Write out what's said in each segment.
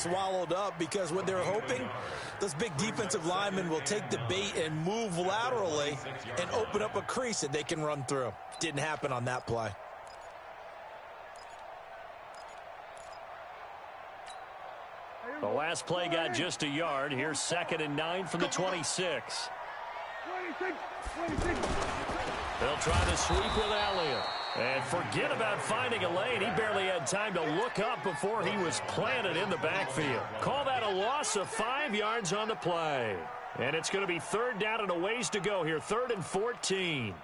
swallowed up, because what they're hoping, those big defensive linemen will take the bait and move laterally and open up a crease that they can run through. Didn't happen on that play. The last play got just a yard. Here's 2nd and 9 from the 26. They'll try to sweep with Elliott. And forget about finding a lane. He barely had time to look up before he was planted in the backfield. Call that a loss of 5 yards on the play. And it's going to be 3rd down and a ways to go here. 3rd and 14.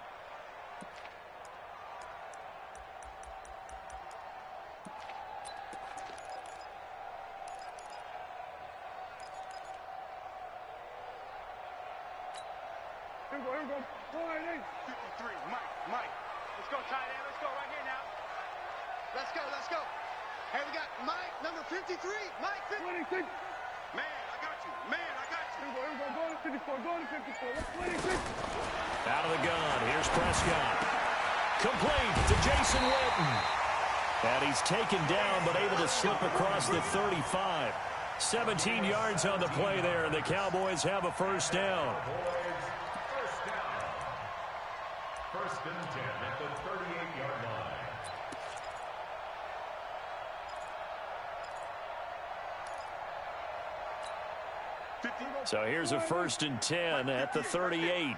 Here we go. 53, Mike. Let's go, tight end. Let's go right here now. Let's go. Hey, we got Mike, number 53. Mike, 26. Man, I got you. Here we go. Go to 54. 26. Out of the gun. Here's Prescott. Complete to Jason Witten. And he's taken down, but able to slip across the 35. 17 yards on the play there, and the Cowboys have a 1st down. First and 10 at the 38-yard line. So here's a 1st and 10 at the 38.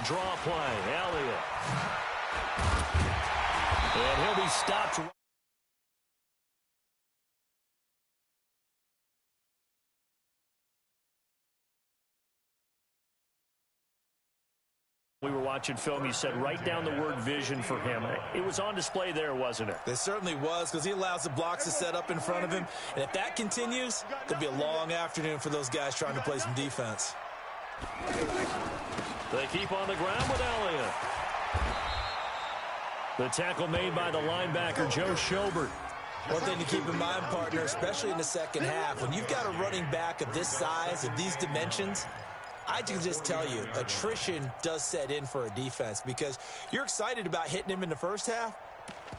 Draw play, Elliott. And he'll be stopped. We were watching film. You said write down the word vision for him. It was on display there, wasn't it? It certainly was, because he allows the blocks to set up in front of him. And if that continues, it could be a long afternoon for those guys trying to play some defense. They keep on the ground with Elliott. The tackle made by the linebacker, Joe Schobert. One thing to keep in mind, partner, especially in the second half, when you've got a running back of this size, of these dimensions, I can just tell you, attrition does set in for a defense, because you're excited about hitting him in the first half.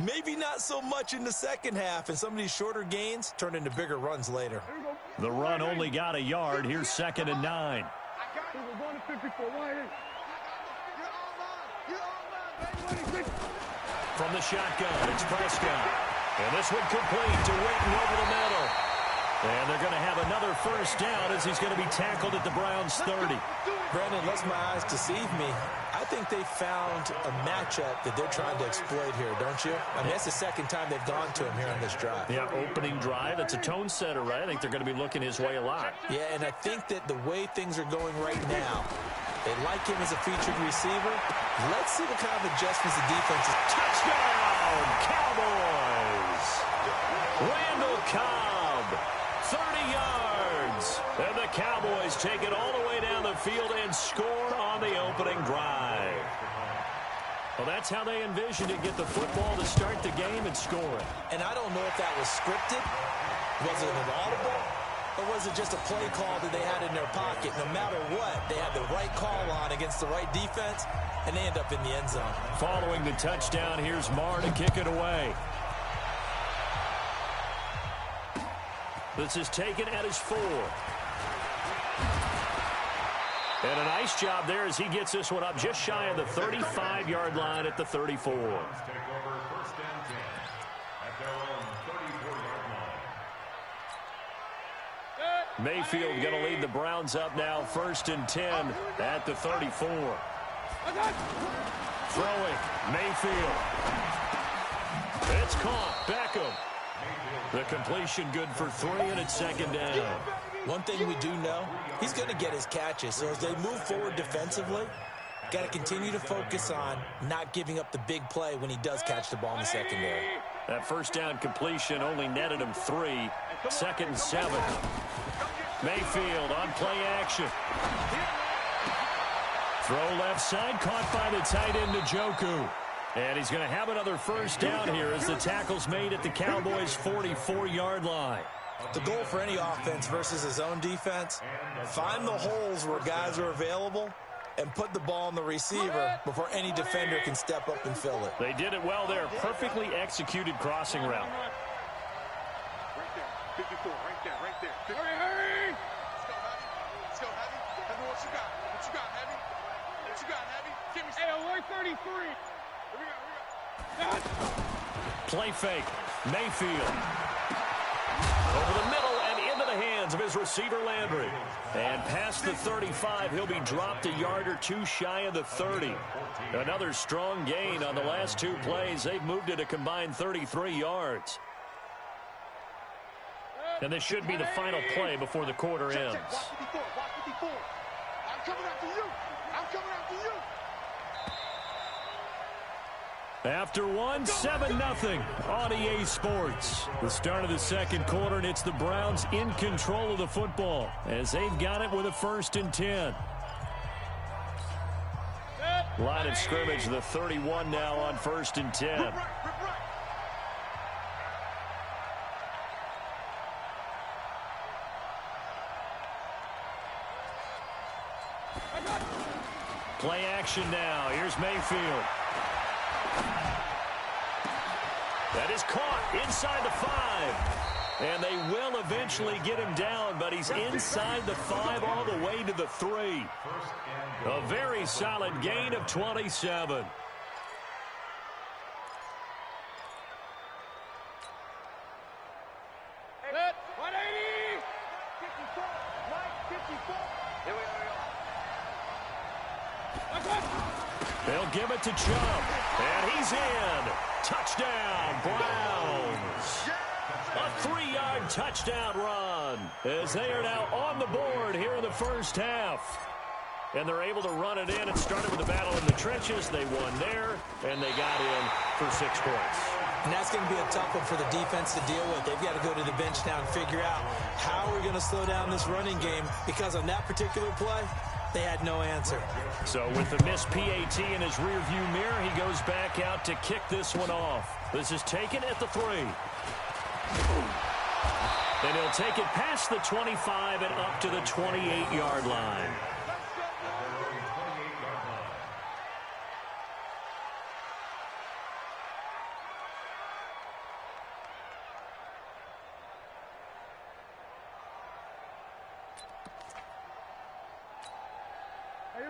Maybe not so much in the second half, and some of these shorter gains turn into bigger runs later. The run only got a yard. Here's 2nd and 9. From the shotgun, it's Prescott. And this one complete to Witten over the middle. And they're going to have another 1st down as he's going to be tackled at the Browns' 30. Brandon, unless my eyes deceive me, I think they found a matchup that they're trying to exploit here, don't you? I mean, that's the second time they've gone to him here on this drive. Yeah, opening drive. It's a tone setter, right? I think they're going to be looking his way a lot. Yeah, and I think that the way things are going right now, they like him as a featured receiver. Let's see what kind of adjustments the defense is. Touchdown, Cowboys! Randall Cobb, 30 yards. And the Cowboys take it all the way down the field and score on the opening drive. Well, that's how they envisioned it. Get the football to start the game and score it. And I don't know if that was scripted. Was it an audible? Or was it just a play call that they had in their pocket? No matter what, they had the right call on against the right defense, and they end up in the end zone. Following the touchdown, here's Marr to kick it away. This is taken at his 4. And a nice job there as he gets this one up just shy of the 35-yard line at the 34. Mayfield going to lead the Browns up now, 1st and 10 at the 34. Throwing, Mayfield. It's caught, Beckham. The completion good for 3, and it's 2nd down. One thing we do know, he's going to get his catches. So as they move forward defensively, got to continue to focus on not giving up the big play when he does catch the ball in the secondary. That 1st down completion only netted him 3. 2nd and 7. Mayfield on play action. Throw left side, caught by the tight end Njoku. And he's going to have another 1st down here as the tackle's made at the Cowboys' 44-yard line. The goal for any offense versus his own defense, find the holes where guys are available and put the ball on the receiver before any defender can step up and fill it. They did it well there. Perfectly executed crossing route. Right there. 54, right there, right there. Hurry! Let's go, Heavy. Let's go, Heavy. Heavy, what you got? What you got, Heavy? What you got, Heavy? Give me some. Hey, 33. Here we go. Play fake. Mayfield. Over the middle and into the hands of his receiver, Landry. And past the 35, he'll be dropped a yard or two shy of the 30. Another strong gain on the last two plays. They've moved it a combined 33 yards. And this should be the final play before the quarter ends. Watch 54, watch 54. I'm coming after you. I'm coming after you. After one, 7-0 on EA Sports. The start of the second quarter, and it's the Browns in control of the football as they've got it with a 1st and 10. Line of scrimmage, the 31 now on 1st and 10. Play action now. Here's Mayfield. That is caught inside the 5. And they will eventually get him down, but he's inside the 5 all the way to the 3. A very solid gain of 27. Set. 180. 54. Mike, 54. Here we go. They'll give it to Chubb. And he's in. Touchdown, Browns. A 3-yard touchdown run as they are now on the board here in the first half. And they're able to run it in. It started with a battle in the trenches. They won there, and they got in for 6 points. And that's going to be a tough one for the defense to deal with. They've got to go to the bench now and figure out how we're going to slow down this running game, because on that particular play, they had no answer. So with the missed PAT in his rearview mirror, he goes back out to kick this one off. This is taken at the 3. Then he'll take it past the 25 and up to the 28-yard line.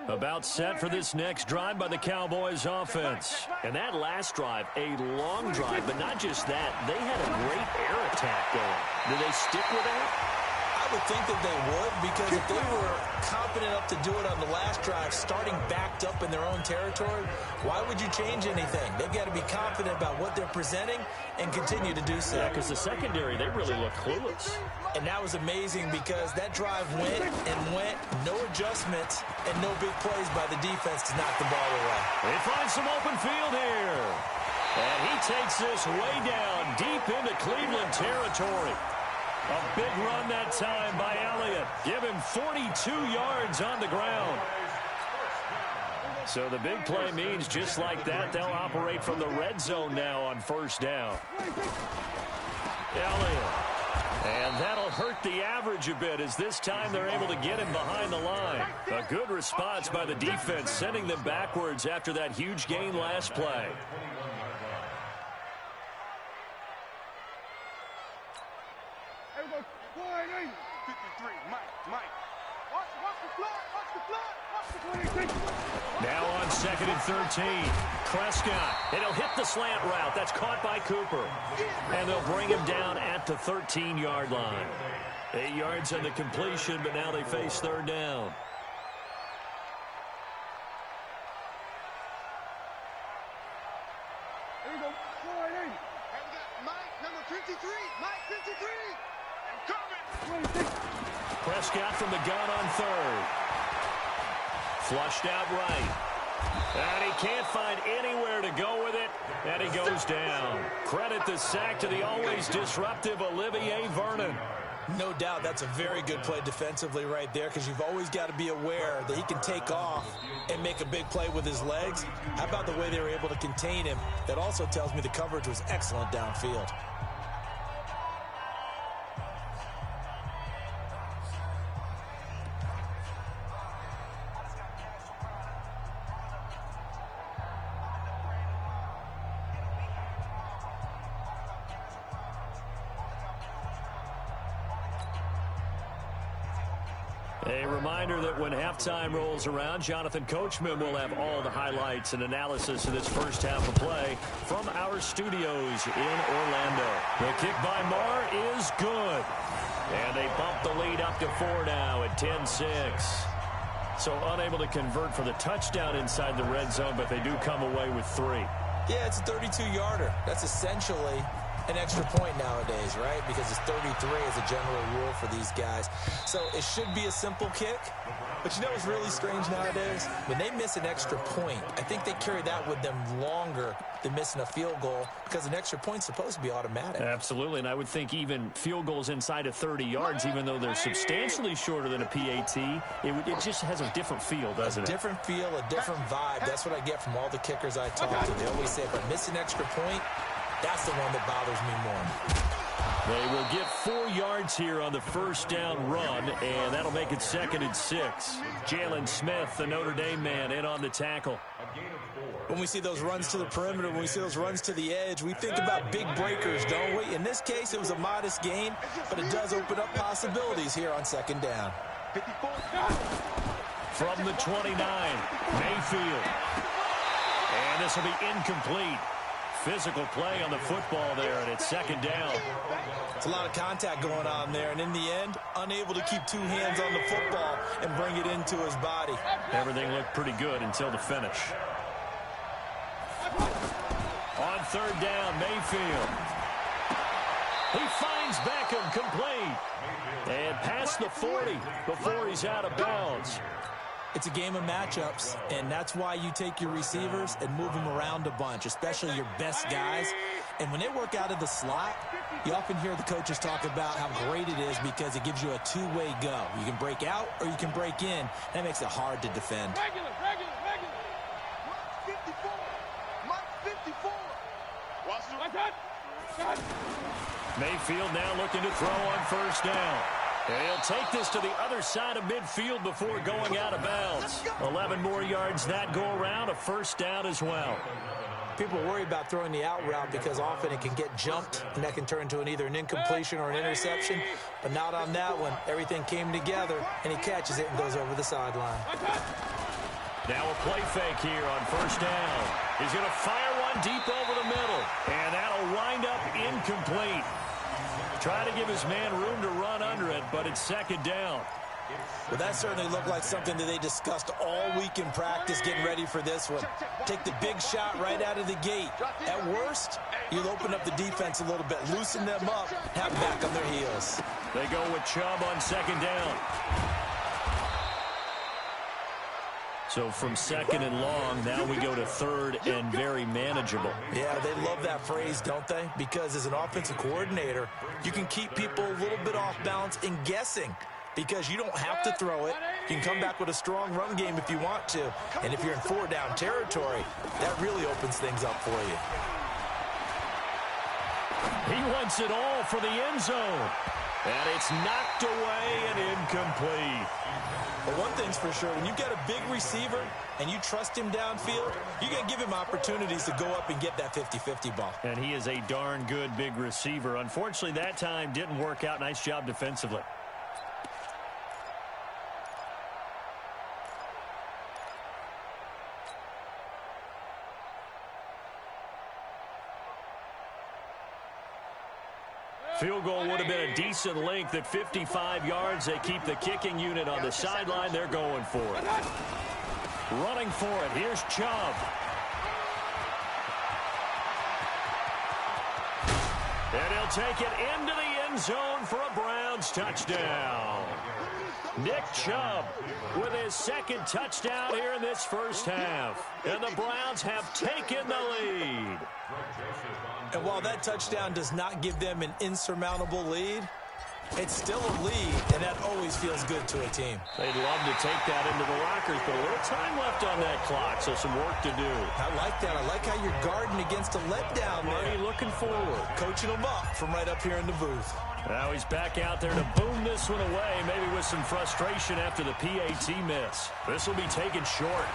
About set for this next drive by the Cowboys offense. And that last drive, a long drive, but not just that. They had a great air attack going. Do they stick with that? I would think that they would, because if they were confident enough to do it on the last drive, starting backed up in their own territory, why would you change anything? They've got to be confident about what they're presenting and continue to do so. Yeah, because the secondary, they really look clueless. And that was amazing, because that drive went and went, no adjustments, and no big plays by the defense to knock the ball away. They find some open field here. And he takes this way down, deep into Cleveland territory. A big run that time by Elliott. Give him 42 yards on the ground. So the big play means just like that, they'll operate from the red zone now on 1st down. Elliott. And that'll hurt the average a bit, as this time they're able to get him behind the line. A good response by the defense, sending them backwards after that huge gain last play. Now on 2nd and 13. Prescott. And he'll hit the slant route. That's caught by Cooper. And they'll bring him down at the 13-yard line. 8 yards on the completion, but now they face 3rd down. Here we go. 480. And we got Mike, number 53. Mike, 53. I'm coming. Prescott from the gun on 3rd. Flushed out right. And he can't find anywhere to go with it. And he goes down. Credit the sack to the always disruptive Olivier Vernon. No doubt that's a very good play defensively right there, because you've always got to be aware that he can take off and make a big play with his legs. How about the way they were able to contain him? That also tells me the coverage was excellent downfield. A reminder that when halftime rolls around, Jonathan Coachman will have all the highlights and analysis of this first half of play from our studios in Orlando. The kick by Marr is good. And they bump the lead up to 4 now at 10-6. So unable to convert for the touchdown inside the red zone, but they do come away with 3. Yeah, it's a 32-yarder. That's essentially an extra point nowadays, right? Because it's 33 as a general rule for these guys. So it should be a simple kick. But you know what's really strange nowadays? When they miss an extra point, I think they carry that with them longer than missing a field goal because an extra point's supposed to be automatic. Absolutely, and I would think even field goals inside of 30 yards, even though they're substantially shorter than a PAT, it just has a different feel, doesn't it? A different feel, a different vibe. That's what I get from all the kickers I talk to. They always say, if I miss an extra point, that's the one that bothers me more. They will get 4 yards here on the first down run, and that'll make it 2nd and 6. Jalen Smith, the Notre Dame man, in on the tackle. When we see those runs to the perimeter, when we see those runs to the edge, we think about big breakers, don't we? In this case, it was a modest gain, but it does open up possibilities here on 2nd down. From the 29, Mayfield. And this will be incomplete. Physical play on the football there, and it's 2nd down. It's a lot of contact going on there, and in the end, unable to keep 2 hands on the football and bring it into his body. Everything looked pretty good until the finish. On 3rd down, Mayfield. He finds Beckham complete. And past the 40 before he's out of bounds. It's a game of matchups, and that's why you take your receivers and move them around a bunch, especially your best guys. And when they work out of the slot, you often hear the coaches talk about how great it is because it gives you a two-way go. You can break out or you can break in. That makes it hard to defend. Regular. 54. Mark 54. Watch it. Mayfield now looking to throw on 1st down. And he'll take this to the other side of midfield before going out of bounds. 11 more yards that go around, a 1st down as well. People worry about throwing the out route because often it can get jumped, and that can turn into either an incompletion or an interception. But not on that one. Everything came together, and he catches it and goes over the sideline. Now a play fake here on 1st down. He's going to fire one deep over the middle, and that'll wind up incomplete. Trying to give his man room to run under it, but it's 2nd down. Well, that certainly looked like something that they discussed all week in practice getting ready for this one. Take the big shot right out of the gate. At worst, you'll open up the defense a little bit, loosen them up, have them back on their heels. They go with Chubb on 2nd down. So from 2nd and long, now we go to 3rd and very manageable. Yeah, they love that phrase, don't they? Because as an offensive coordinator, you can keep people a little bit off balance and guessing because you don't have to throw it. You can come back with a strong run game if you want to. And if you're in 4-down territory, that really opens things up for you. He wants it all for the end zone. And it's knocked away and incomplete. But one thing's for sure, when you've got a big receiver and you trust him downfield, you're going to give him opportunities to go up and get that 50-50 ball. And he is a darn good big receiver. Unfortunately, that time didn't work out. Nice job defensively. Field goal would have been a decent length at 55 yards. They keep the kicking unit on the sideline. They're going for it. Running for it. Here's Chubb. And he'll take it into the end zone for a Browns touchdown. Nick Chubb with his 2nd touchdown here in this first half. And the Browns have taken the lead. And while that touchdown does not give them an insurmountable lead, it's still a lead, and that always feels good to a team. They'd love to take that into the lockers, but a little time left on that clock, so some work to do. I like that. I like how you're guarding against a letdown there. Already looking forward. Coaching them up from right up here in the booth. Now he's back out there to boom this one away, maybe with some frustration after the PAT miss. This will be taken short.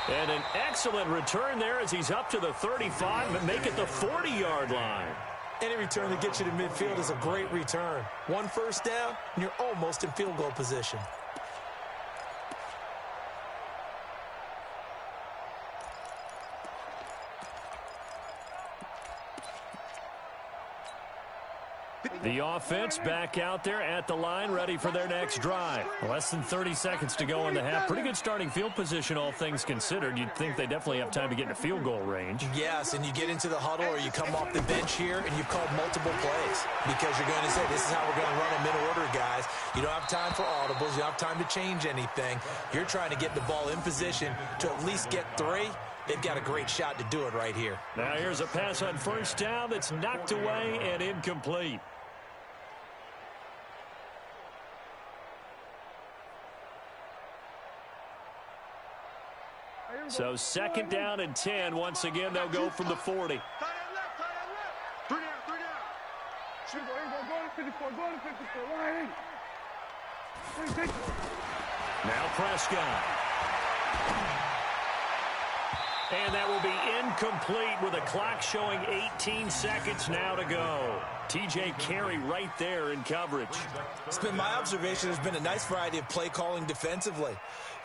And an excellent return there as he's up to the 35, but make it the 40-yard line. Any return that gets you to midfield is a great return. One first down, and you're almost in field goal position. The offense back out there at the line, ready for their next drive. Less than 30 seconds to go in the half. Pretty good starting field position, all things considered. You'd think they definitely have time to get into field goal range. Yes, and you get into the huddle or you come off the bench here and you've called multiple plays because you're going to say, this is how we're going to run them in order, guys. You don't have time for audibles. You don't have time to change anything. You're trying to get the ball in position to at least get 3. They've got a great shot to do it right here. Now here's a pass on first down that's knocked away and incomplete. So second down and 10. Once again, they'll go from the 40. Tight end left, tight end left. 3 down, 3 down. Shoot, go to 54, go to 54. Line. Now Prescott. And that will be incomplete with a clock showing 18 seconds now to go. T.J. Carey right there in coverage. It's been my observation there's been a nice variety of play calling defensively.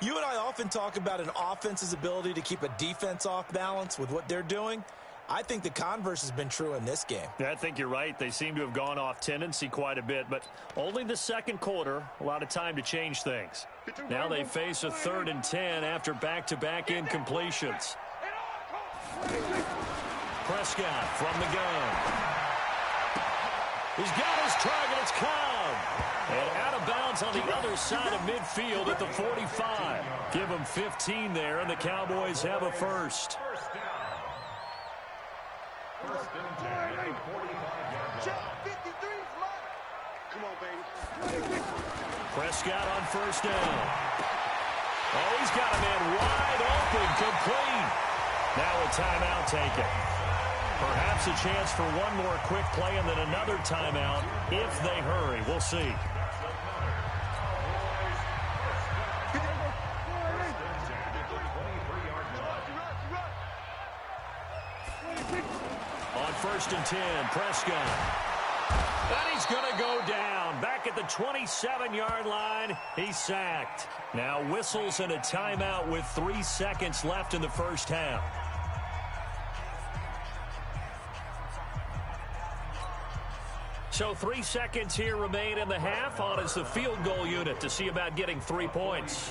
You and I often talk about an offense's ability to keep a defense off balance with what they're doing. I think the converse has been true in this game. I think you're right. They seem to have gone off tendency quite a bit, but only the second quarter, a lot of time to change things. Now they face a 3rd and 10 after back-to-back incompletions. Prescott from the gun. He's got his target. It's Cobb. And out of bounds on the other side of midfield at the 45. Give them 15 there, and the Cowboys have a first. First and 10 at the 45-yard Check, line. 53 is mine. Come on, baby. Prescott on first down. Oh, he's got a man wide open, complete. Now a timeout taken. Perhaps a chance for one more quick play and then another timeout if they hurry. We'll see. On first and 10, Prescott. And he's going to go down. Back at the 27-yard line, he's sacked. Now whistles and a timeout with 3 seconds left in the first half. So 3 seconds here remain in the half. On is the field goal unit to see about getting 3 points.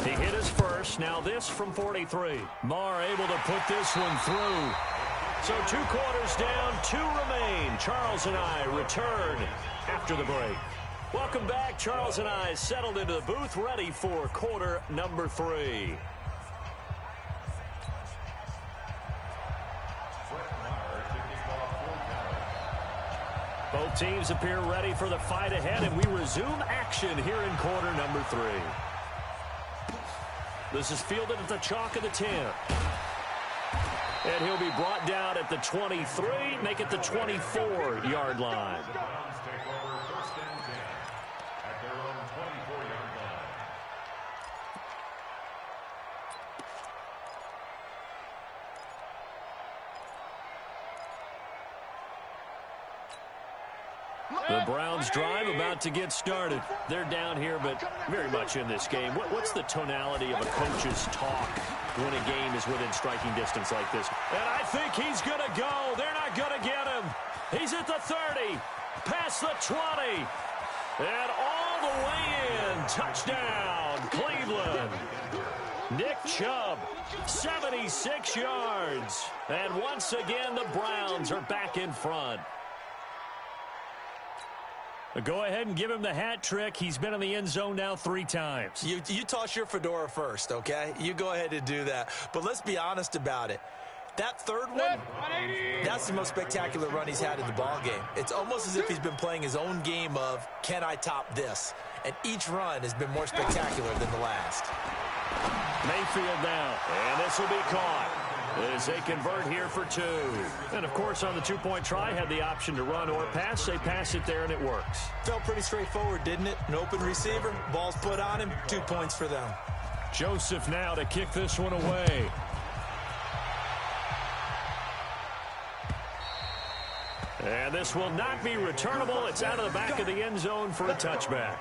He hit his first. Now this from 43. Marr able to put this one through. So 2 quarters down, 2 remain. Charles and I return after the break. Welcome back. Charles and I settled into the booth, ready for quarter number 3. Both teams appear ready for the fight ahead, and we resume action here in quarter number 3. This is fielded at the chalk of the 10. And he'll be brought down at the 23, make it the 24-yard line. Browns take over first and 10 at their own 24-yard line. The Browns drive about to get started. They're down here, but very much in this game. What's the tonality of a coach's talk when a game is within striking distance like this? And I think he's going to go. They're not going to get him. He's at the 30, past the 20, and all the way in. Touchdown, Cleveland. Nick Chubb, 76 yards. And once again, the Browns are back in front. Go ahead and give him the hat trick. He's been in the end zone now 3 times. You toss your fedora first, okay? You go ahead and do that. But let's be honest about it. That third one, that's the most spectacular run he's had in the ballgame. It's almost as if he's been playing his own game of, can I top this? And each run has been more spectacular than the last. Mayfield now, and this will be caught as they convert here for 2. And, of course, on the 2-point try, had the option to run or pass. They pass it there, and it works. Felt pretty straightforward, didn't it? An open receiver, ball's put on him, 2 points for them. Joseph now to kick this one away. And this will not be returnable. It's out of the back of the end zone for a touchback.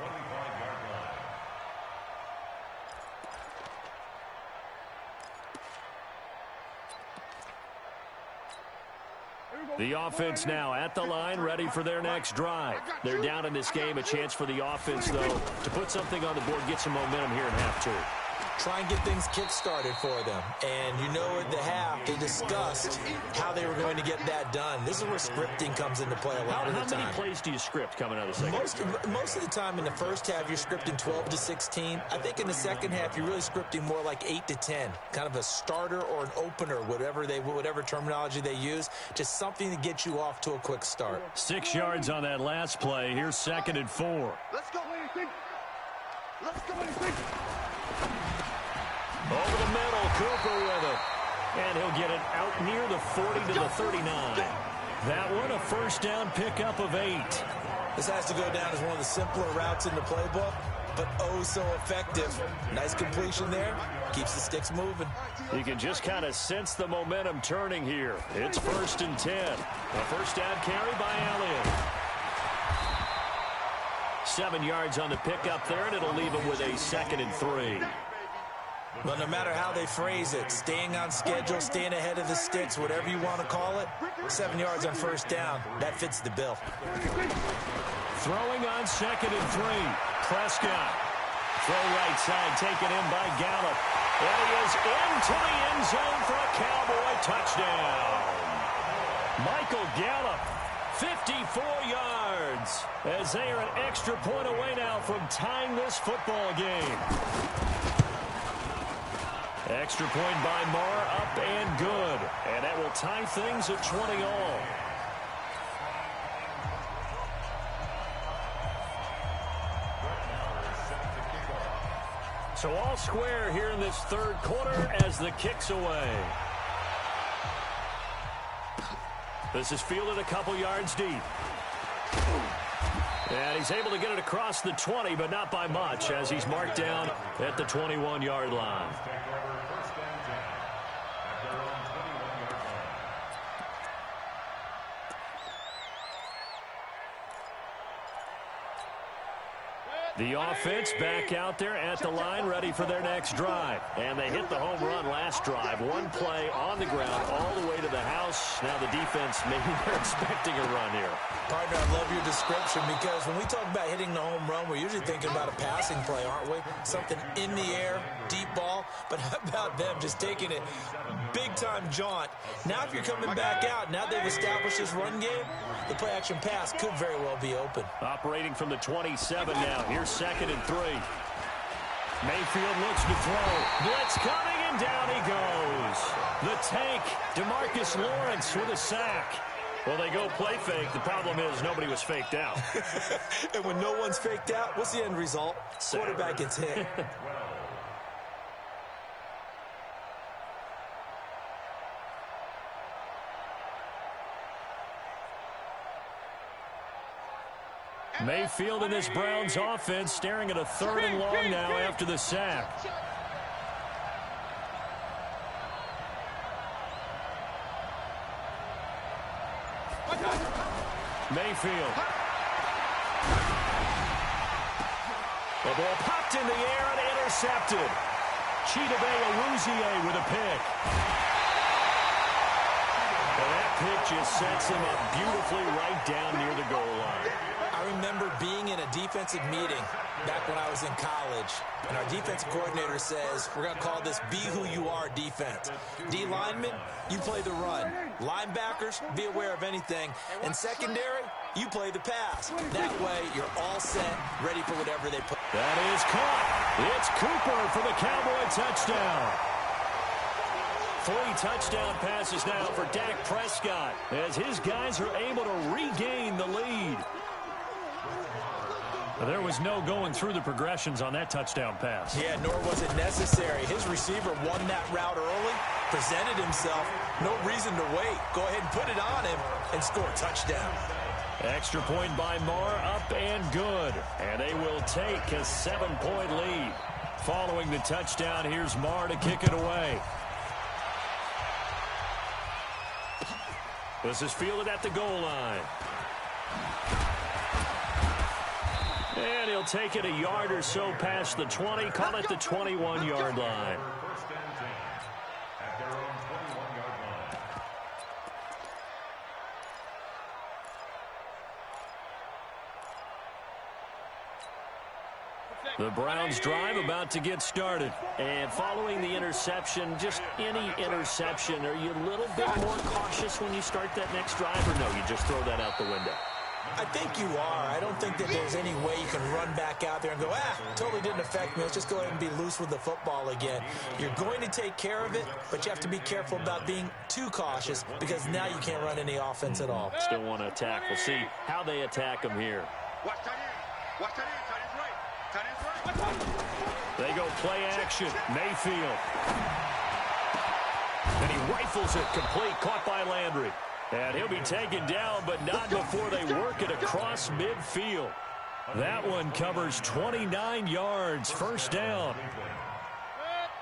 The offense now at the line, ready for their next drive. They're down in this game. A chance for the offense, though, to put something on the board, get some momentum here in half two. Try and get things kick-started for them. And you know at the half, they discussed how they were going to get that done. This is where scripting comes into play a lot of the time. How many plays do you script coming out of the second? Most of the time in the first half, you're scripting 12 to 16. I think in the second half, you're really scripting more like 8 to 10. Kind of a starter or an opener, whatever terminology they use. Just something to get you off to a quick start. 6 yards on that last play. Here's 2nd and 4. Let's go. Let's go. Over the middle, Cooper with it. And he'll get it out near the 40 to the 39. That one, a first down pickup of 8. This has to go down as one of the simpler routes in the playbook, but oh so effective. Nice completion there. Keeps the sticks moving. You can just kind of sense the momentum turning here. It's 1st and 10. A first down carry by Elliott. 7 yards on the pickup there, and it'll leave him with a 2nd and 3. But no matter how they phrase it, staying on schedule, staying ahead of the sticks, whatever you want to call it, 7 yards on first down, that fits the bill. Throwing on 2nd and 3. Prescott. Throw right side, taken in by Gallup. And he is into the end zone for a Cowboy touchdown. Michael Gallup, 54 yards, as they are an extra point away now from tying this football game. Extra point by Marr, up and good. And that will tie things at 20 all. So all square here in this third quarter as the kick's away. This is fielded a couple yards deep. And he's able to get it across the 20, but not by much, as he's marked down at the 21-yard line. The offense back out there at the line, ready for their next drive. And they hit the home run last drive. One play on the ground all the way to the house. Now the defense, maybe they're expecting a run here. Partner, I love your description, because when we talk about hitting the home run, we're usually thinking about a passing play, aren't we? Something in the air, deep ball. But how about them just taking it big-time jaunt? Now if you're coming back out, now they've established this run game, the play-action pass could very well be open. Operating from the 27 now. Here's 2nd and 3. Mayfield looks to throw. Blitz coming, and down he goes. The tank, DeMarcus Lawrence with a sack. Well, they go play fake. The problem is nobody was faked out. And when no one's faked out, what's the end result? Quarterback gets hit. Mayfield in this Browns offense staring at a 3rd and long now after the sack. Mayfield. The ball popped in the air and intercepted. Chidobe Awuzie with a pick. Well, that pick just sets him up beautifully right down near the goal line. I remember being in a defensive meeting back when I was in college, and our defensive coordinator says, we're going to call this Be Who You Are defense. D linemen, you play the run. Linebackers, be aware of anything. And secondary, you play the pass. That way, you're all set, ready for whatever they put. That is caught. It's Cooper for the Cowboy touchdown. 3 touchdown passes now for Dak Prescott, as his guys are able to regain the lead. There was no going through the progressions on that touchdown pass. Yeah, nor was it necessary. His receiver won that route early, presented himself. No reason to wait. Go ahead and put it on him and score a touchdown. Extra point by Marr, up and good. And they will take a 7-point lead. Following the touchdown, here's Marr to kick it away. This is fielded at the goal line. And he'll take it a yard or so past the 20, call it the 21-yard line. First and 10 at their own 21-yard line. The Browns drive about to get started. And following the interception, just any interception, are you a little bit more cautious when you start that next drive, or no, you just throw that out the window? I think you are. I don't think that there's any way you can run back out there and go, totally didn't affect me. Let's just go ahead and be loose with the football again. You're going to take care of it, but you have to be careful about being too cautious because now you can't run any offense at all. Still want to attack. We'll see how they attack them here. Watch tight end. Watch tight end. Tight end's right. Tight end's right. They go play action. Mayfield. And he rifles it complete. Caught by Landry. And he'll be taken down, but not before they work it across midfield. That one covers 29 yards. First down.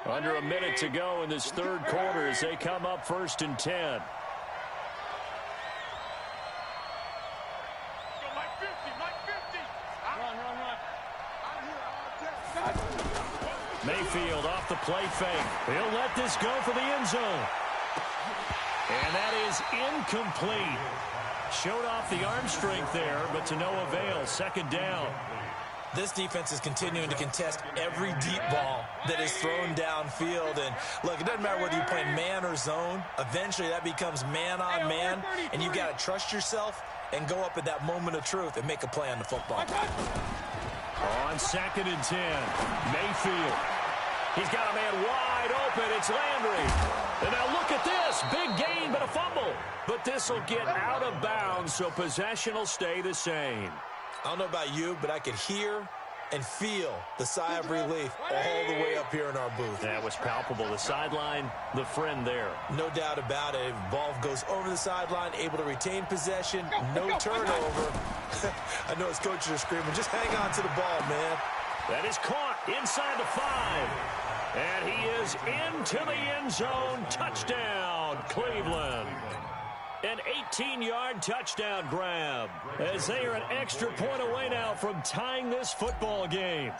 Under a minute to go in this third quarter as they come up 1st and 10. Mayfield off the play fake. He'll let this go for the end zone. And that is incomplete. Showed off the arm strength there, but to no avail. Second down. This defense is continuing to contest every deep ball that is thrown downfield. And look, it doesn't matter whether you're playing man or zone. Eventually that becomes man on man, and you've got to trust yourself and go up at that moment of truth and make a play on the football. On 2nd and 10, Mayfield. He's got a man wide open. It's Landry. And now look at this. Big gain, but a fumble. But this will get out of bounds, so possession will stay the same. I don't know about you, but I could hear and feel the sigh of relief all the way up here in our booth. That was palpable. The sideline, the friend there. No doubt about it. Ball goes over the sideline, able to retain possession, no turnover. I know his coaches are screaming, just hang on to the ball, man. That is caught inside the 5. And he is into the end zone. Touchdown, Cleveland. An 18-yard touchdown grab as they are an extra point away now from tying this football game.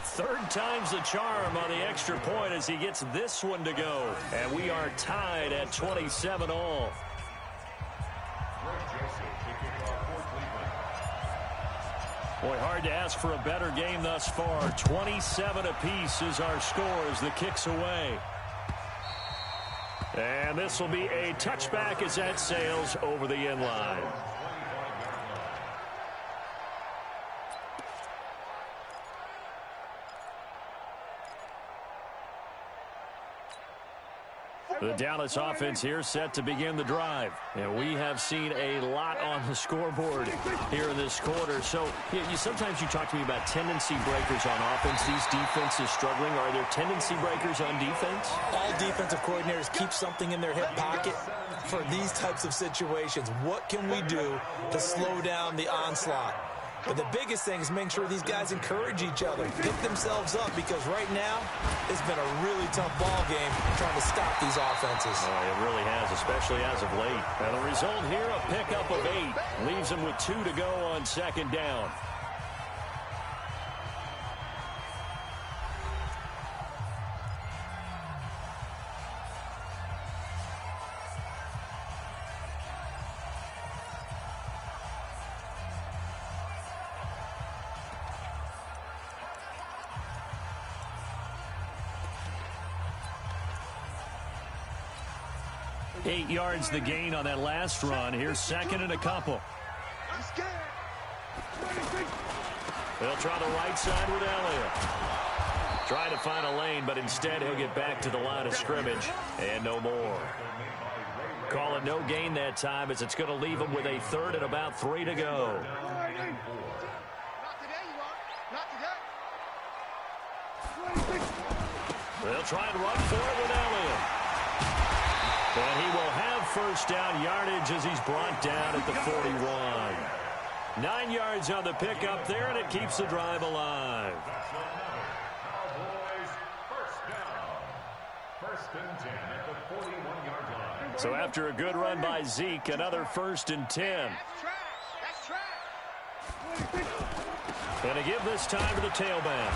Third time's the charm on the extra point as he gets this one to go. And we are tied at 27 all. Boy, hard to ask for a better game thus far. 27 apiece is our score as the kick's away. And this will be a touchback as that sails over the end line. The Dallas offense here set to begin the drive. And we have seen a lot on the scoreboard here in this quarter. So sometimes you talk to me about tendency breakers on offense. These defenses struggling. Are there tendency breakers on defense? All defensive coordinators keep something in their hip pocket for these types of situations. What can we do to slow down the onslaught? But the biggest thing is making sure these guys encourage each other, pick themselves up, because right now it's been a really tough ball game trying to stop these offenses. Oh, it really has, especially as of late. And the result here, a pickup of 8. Leaves them with 2 to go on 2nd down. Eight yards the gain on that last run. Here's 2nd and a couple. They'll try the right side with Elliott. Trying to find a lane, but instead he'll get back to the line of scrimmage. And no more. Call it no gain that time as it's going to leave him with a 3rd and about 3 to go. Not today, you won't. Not today. They'll try and run for it with Elliott. And he will have 1st down yardage as he's brought down at the 41. 9 yards on the pickup there, and it keeps the drive alive. Cowboys first down. First and 10 at the 41-yard line. So after a good run by Zeke, another 1st and 10. That's trash. That's trash. And to give this time to the tailback.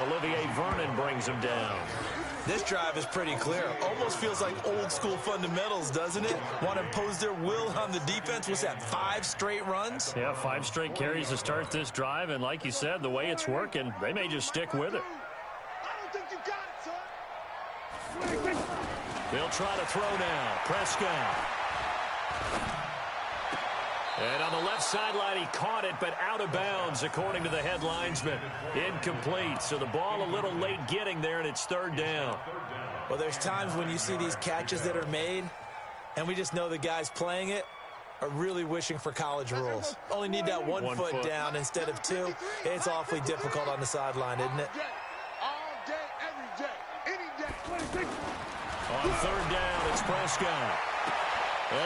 Olivier Vernon brings him down. This drive is pretty clear. Almost feels like old school fundamentals, doesn't it? Want to impose their will on the defense. Was that 5 straight runs? Yeah, 5 straight carries to start this drive. And like you said, the way it's working, they may just stick with it. I don't think you got it, son. They'll try to throw now. Prescott. And on the left sideline, he caught it, but out of bounds, according to the head linesman. Incomplete, so the ball a little late getting there, and it's 3rd down. Well, there's times when you see these catches that are made, and we just know the guys playing it are really wishing for college rules. Only need that one foot down instead of 2. It's awfully difficult on the sideline, isn't it? All day, every day, any day. On 3rd down, it's Prescott.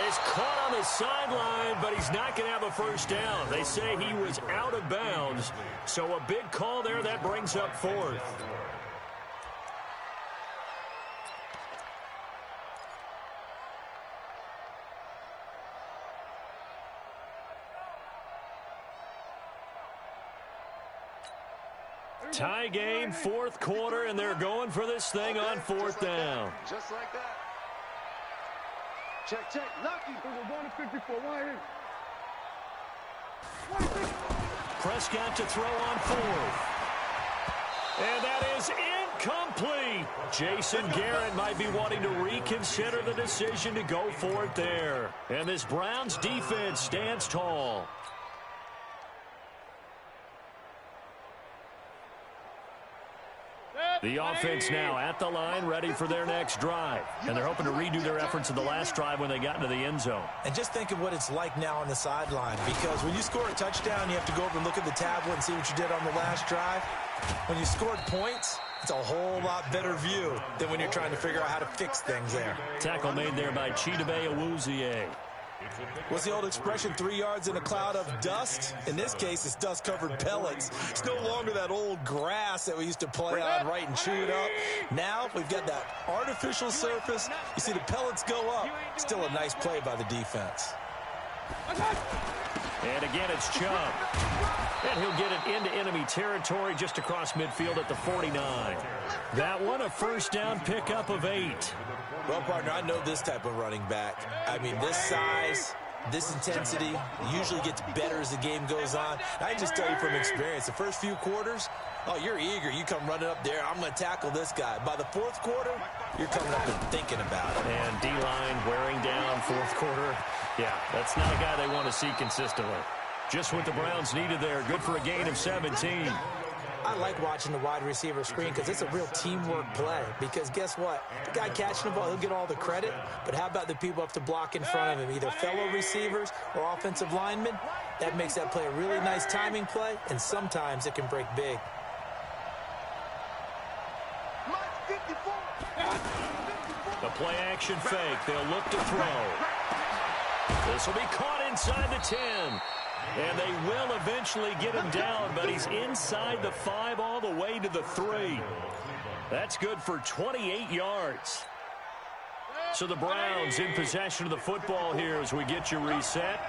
He's caught on the sideline, but he's not going to have a 1st down. They say he was out of bounds, so a big call there. That brings up 4th. Tie game, 4th quarter, and they're going for this thing on 4th down. Just like that. Check, check. Lucky. We're going to 54. Why Prescott to throw on 4th. And that is incomplete. Jason Garrett might be wanting to reconsider the decision to go for it there. And this Browns defense stands tall. The offense now at the line, ready for their next drive. And they're hoping to redo their efforts of the last drive when they got into the end zone. And just think of what it's like now on the sideline, because when you score a touchdown, you have to go over and look at the tablet and see what you did on the last drive. When you scored points, it's a whole lot better view than when you're trying to figure out how to fix things there. Tackle made there by Chidobe Awuzie. What's the old expression, 3 yards in a cloud of dust? In this case, it's dust-covered pellets. It's no longer that old grass that we used to play on, right, and chew it up. Now we've got that artificial surface. You see the pellets go up. Still a nice play by the defense. And again, it's Chubb. And he'll get it into enemy territory just across midfield at the 49. That one, a 1st down pickup of 8. Well, partner, I know this type of running back. I mean, this size, this intensity usually gets better as the game goes on. I can just tell you from experience, the first few quarters, oh, you're eager. You come running up there, I'm going to tackle this guy. By the 4th quarter, you're coming up and thinking about it. And D-line wearing down 4th quarter. Yeah, that's not a guy they want to see consistently. Just what the Browns needed there. Good for a gain of 17. I like watching the wide receiver screen because it's a real teamwork play. Because guess what? The guy catching the ball, he'll get all the credit. But how about the people up to block in front of him, either fellow receivers or offensive linemen? That makes that play a really nice timing play, and sometimes it can break big. The play action fake. They'll look to throw. This will be caught inside the 10. And they will eventually get him down, but he's inside the 5 all the way to the 3. That's good for 28 yards. So the Browns in possession of the football here as we get you reset.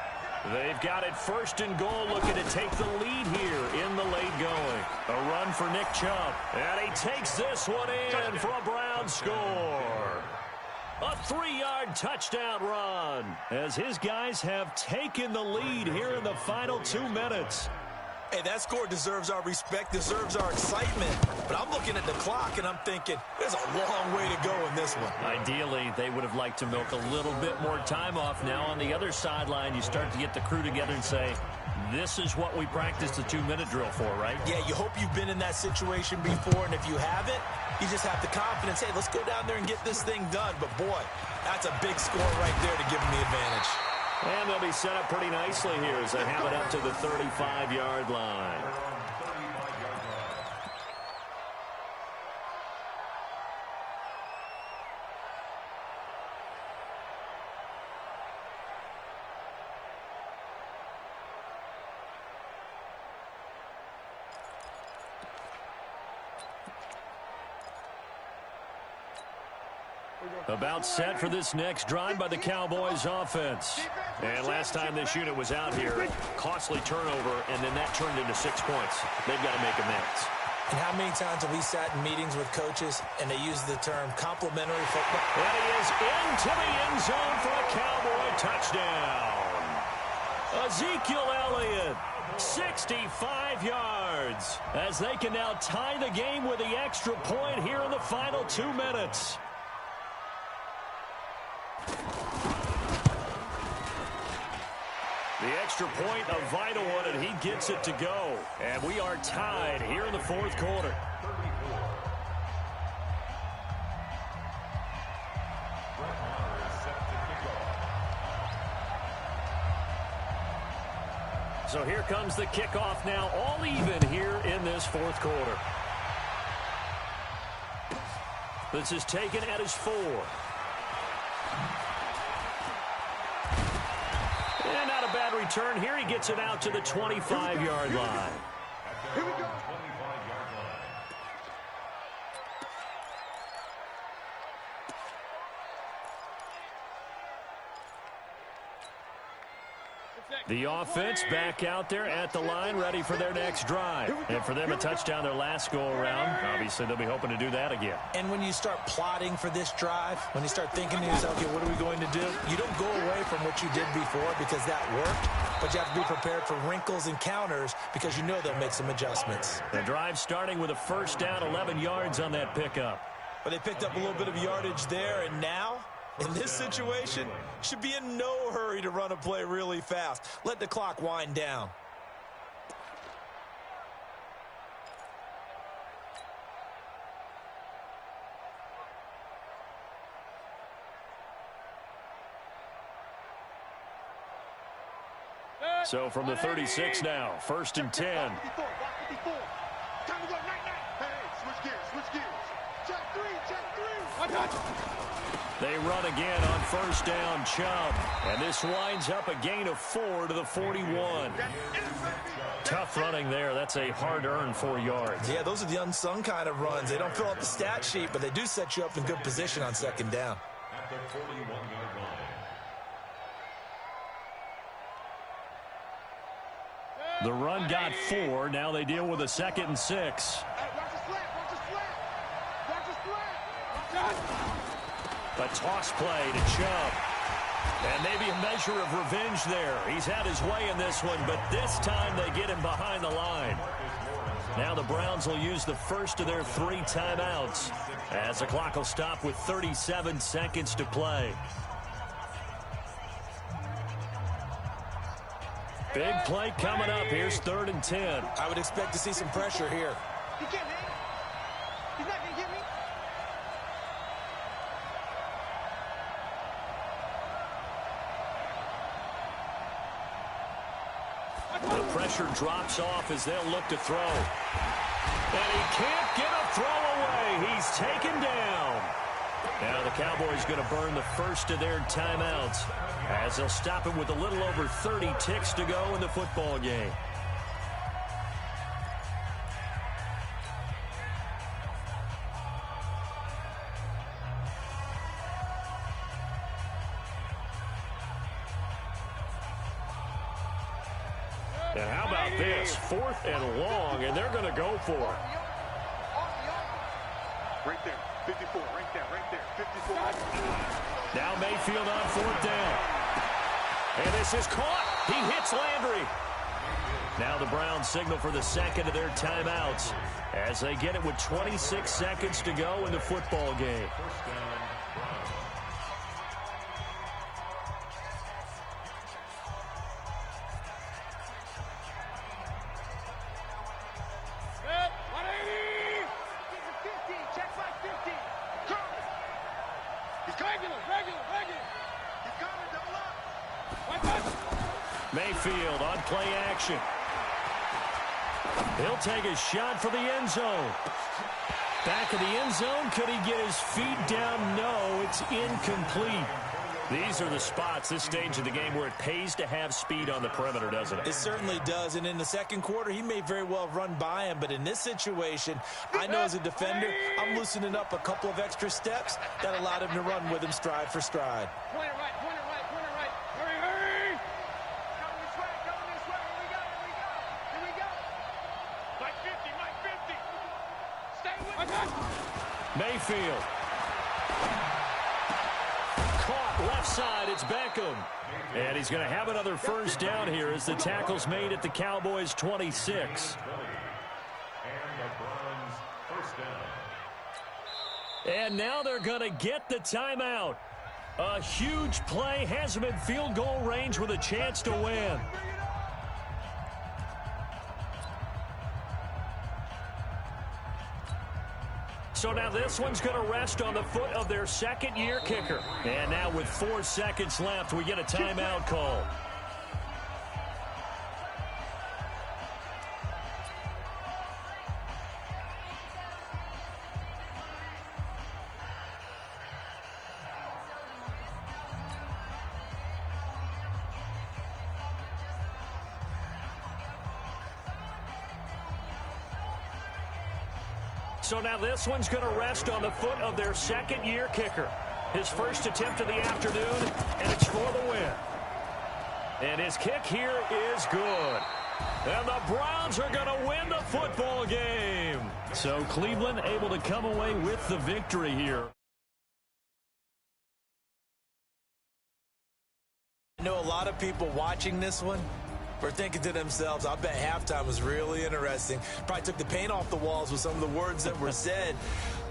They've got it 1st and goal, looking to take the lead here in the late going. A run for Nick Chubb. And he takes this one in for a Browns score. A 3-yard touchdown run as his guys have taken the lead here in the final 2 minutes. Hey, that score deserves our respect, deserves our excitement. But I'm looking at the clock, and I'm thinking, there's a long way to go in this one. Ideally, they would have liked to milk a little bit more time off. Now on the other sideline, you start to get the crew together and say, this is what we practiced the 2-minute drill for, right? Yeah, you hope you've been in that situation before, and if you haven't, you just have the confidence, hey, let's go down there and get this thing done. But, boy, that's a big score right there to give them the advantage. And they'll be set up pretty nicely here as they have it up to the 35-yard line. About set for this next drive by the Cowboys offense. And last time this unit was out here, costly turnover, and then that turned into 6 points. They've got to make amends. And how many times have we sat in meetings with coaches and they use the term complimentary football? And he is into the end zone for a Cowboy touchdown. Ezekiel Elliott, 65 yards, as they can now tie the game with the extra point here in the final 2 minutes. The extra point, a vital one, and he gets it to go. And we are tied here in the fourth quarter. So here comes the kickoff now, all even here in this fourth quarter. This is taken at his 4. And not a bad return here. He gets it out to the 25-yard line. Here we go. The offense back out there at the line, ready for their next drive. And for them, a touchdown their last go-around. Obviously, they'll be hoping to do that again. And when you start plotting for this drive, when you start thinking to yourself, okay, what are we going to do? You don't go away from what you did before because that worked, but you have to be prepared for wrinkles and counters because you know they'll make some adjustments. The drive starting with a first down, 11 yards on that pickup. But they picked up a little bit of yardage there, and now, in this situation, should be in no hurry to run a play really fast. Let the clock wind down. So from the 36 now, 1st and 10. Time to go, night. Hey, switch gears. Check three. They run again on first down, Chubb. And this winds up a gain of 4 to the 41. Tough running there. That's a hard-earned 4 yards. Yeah, those are the unsung kind of runs. They don't fill out the stat sheet, but they do set you up in good position on second down. At the 41-yard line. The run got 4. Now they deal with a 2nd and 6. Hey, watch the slant. A toss play to Chubb. And maybe a measure of revenge there. He's had his way in this one, but this time they get him behind the line. Now the Browns will use the first of their 3 timeouts as the clock will stop with 37 seconds to play. Big play coming up. Here's 3rd and 10. I would expect to see some pressure here. He can't hang. He's not going to get me. The pressure drops off as they'll look to throw. And he can't get a throw away. He's taken down. Now the Cowboys going to burn the first of their timeouts as they'll stop it with a little over 30 ticks to go in the football game. And how about this? 4th and long, and they're going to go for it. Right there, 54, right there, 54. Now Mayfield on 4th down. And this is caught. He hits Landry. Now the Browns signal for the 2nd of their timeouts as they get it with 26 seconds to go in the football game. Mayfield on play action. He'll take a shot for the end zone. Back of the end zone. Could he get his feet down? No, it's incomplete. These are the spots, this stage of the game, where it pays to have speed on the perimeter, doesn't it? It certainly does, and in the second quarter, he may very well run by him, but in this situation, I know as a defender, I'm loosening up a couple of extra steps that allowed him to run with him stride for stride. Point it right, point it right, point it right. Hurry, hurry! Coming this way, coming this way. Here we go, here we go, here we go. Mike 50, Mike 50. Stay with me. Mayfield. Caught left side, it's Beckham. And he's going to have another first down here as the tackle's made at the Cowboys' 26. And now they're going to get the timeout. A huge play has him in field goal range with a chance to win. So now this one's going to rest on the foot of their second-year kicker. And now with 4 seconds left, we get a timeout call. So now this one's going to rest on the foot of their second-year kicker. His first attempt of the afternoon, and it's for the win. And his kick here is good. And the Browns are going to win the football game. So Cleveland able to come away with the victory here. I know a lot of people watching this one were thinking to themselves, I bet halftime was really interesting. Probably took the paint off the walls with some of the words that were said.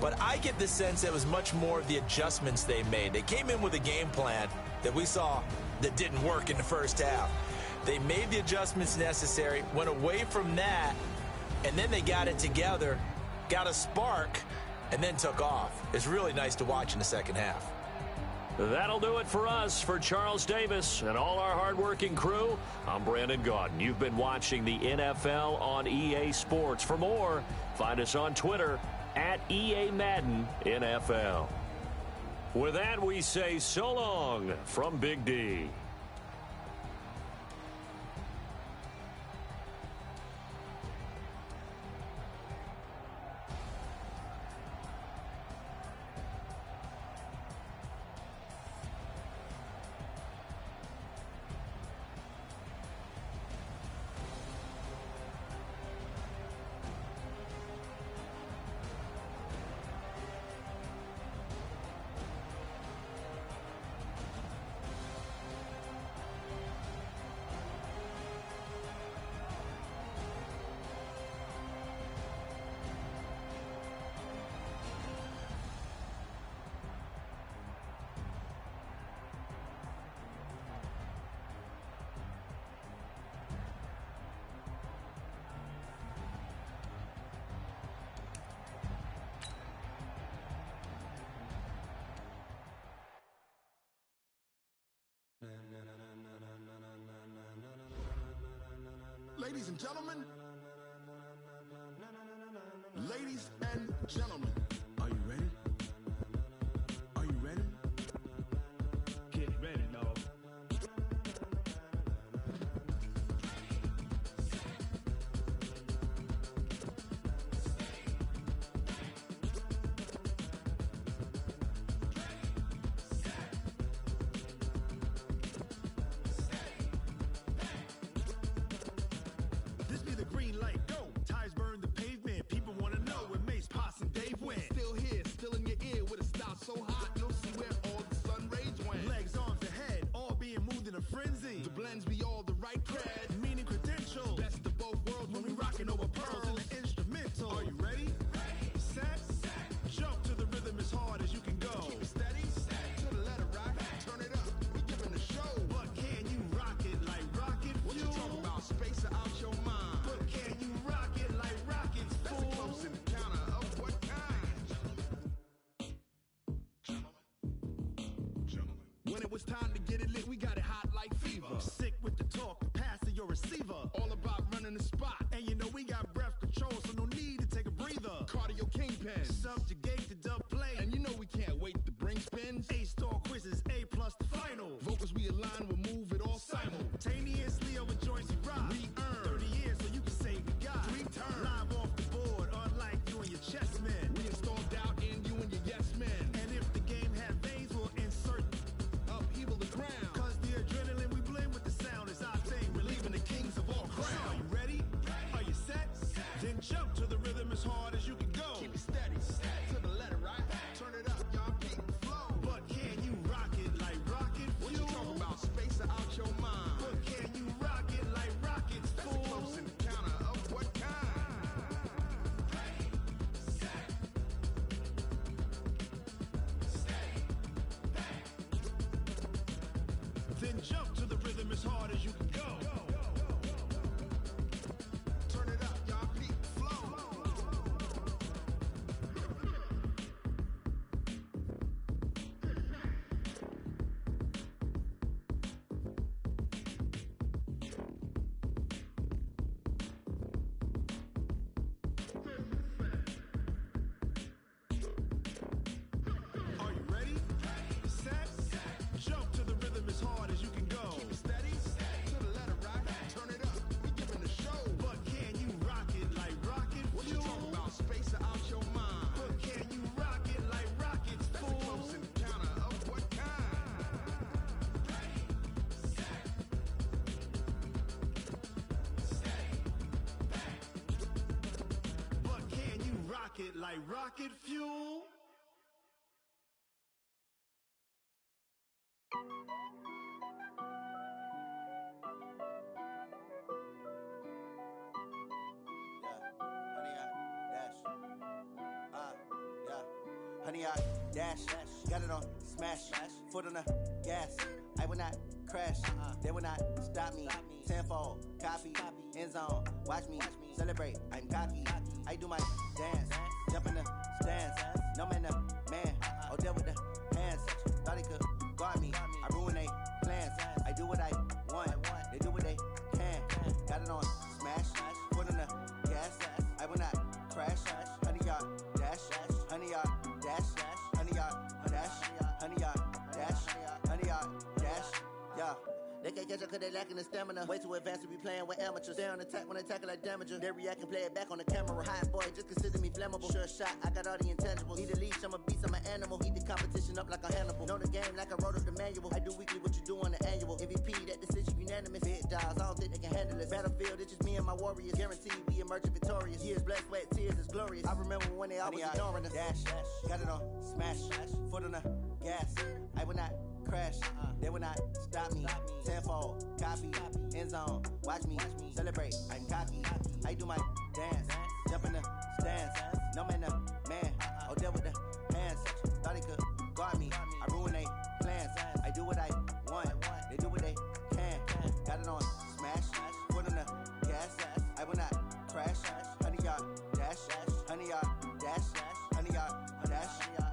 But I get the sense that it was much more of the adjustments they made. They came in with a game plan that we saw that didn't work in the first half. They made the adjustments necessary, went away from that, and then they got it together, got a spark, and then took off. It's really nice to watch in the second half. That'll do it for us. For Charles Davis and all our hardworking crew, I'm Brandon Gaudin. You've been watching the NFL on EA Sports. For more, find us on Twitter at EA Madden NFL. With that, we say so long from Big D. Ladies and gentlemen, ladies and gentlemen, are you ready? Are you ready? Get ready, dog. This be the green light, go. Tires burn the pavement. People want to know where Mace, Potts, and Dave went. Still here, still in your ear with a style so hot, you'll see where all the sun rays went. Legs, arms, ahead, all being moved in a frenzy. The blends be all the right cred, meaning credentials. Best of both worlds when we rockin' over pearls in the instrumental. Are you ready? Set. Jump to the rhythm as hard as you can go. Keep it steady. To the letter, right? Turn it up. We giving the show. But can you rock it like rocket fuel? What you talking about? Space out your mind. But can you rock it like rockets, fool? That's a close encounter of what kind? Gentlemen. When it was time to get it lit, we got it hot like fever. Sick with the talk, pass to your receiver. All about running the spot. And you know we got breath control, so no need to take a breather. Cardio kingpin, subjugate the dub play. And you know we can't wait to bring spins. A-star quizzes, A+ the fire it like rocket fuel. Honey, I dash, got it on smash, foot on the gas. I will not crash, they will not stop me. Tenfold, copy, end zone, watch me celebrate. I'm cocky, I do my dance, jump in the stands. No man, man, oh there with the hands. Thought he could guard me, I ruin they plans. I do what I want, they do what they can. Got it on smash, foot on the gas. I will not crash, honey, y'all dash, honey, y'all dash, honey, y'all dash, honey, y'all dash, honey, y'all dash, yeah. They can't catch up cause they lacking the stamina. Way too advanced to be playing with amateurs. Stay on attack when they tackle like damager. They react and play it back on the camera. Hot boy, just consider me flammable. Sure shot, I got all the intangibles. Need a leash, I'm a beast, I'm an animal. Eat the competition up like a Hannibal. Know the game like I wrote up the manual. I do weekly what you do on the annual. MVP, that decision unanimous. Big dogs, I don't think they can handle it. Battlefield, it's just me and my warriors. Guaranteed we emerge victorious. Years, blood, sweat, tears, it's glorious. I remember when they always ignoring us. Dash, got it on smash, foot on the gas. I will not crash, they will not stop me. Tenfold, copy, end zone, watch me celebrate. I'm cocky, I do my dance, jump in the stands. No man, man, oh there with the hands. Thought he could guard me, I ruin they plans. I do what I want, they do what they can. Got it on smash, foot on the gas. I will not crash, honey, y'all dash, honey, y'all dash, honey, y'all dash,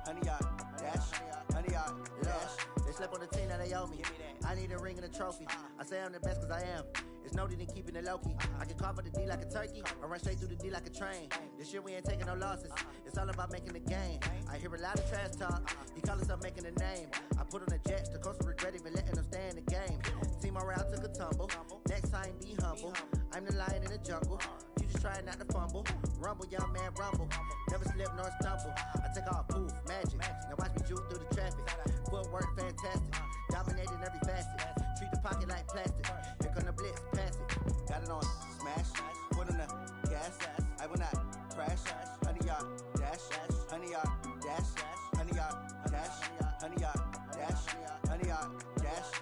honey, y'all dash, honey, y'all dash. They slept on the team that they owe me. I need a ring and a trophy. I say I'm the best cause I am. It's no need in keeping it low-key. I can carve up the D like a turkey or run straight through the D like a train. This year we ain't taking no losses. It's all about making the game. I hear a lot of trash talk. He call himself making a name. I put on the Jets. The coach will regret even letting them stay in the game. Team morale took a tumble. Next time be humble. I'm the lion in the jungle. You just try not to fumble. Rumble, young man, rumble. Never slip nor stumble. I take off, poof, magic. Now watch me juke through the traffic. Footwork fantastic. Dominating every facet. Treat the pocket like plastic. Here come the blitz, pass it. Got it on smash. Foot on the gas. I will not crash. Honey, y'all dash. Honey, y'all dash. Honey, y'all dash. Honey, y'all dash. Honey, y'all dash.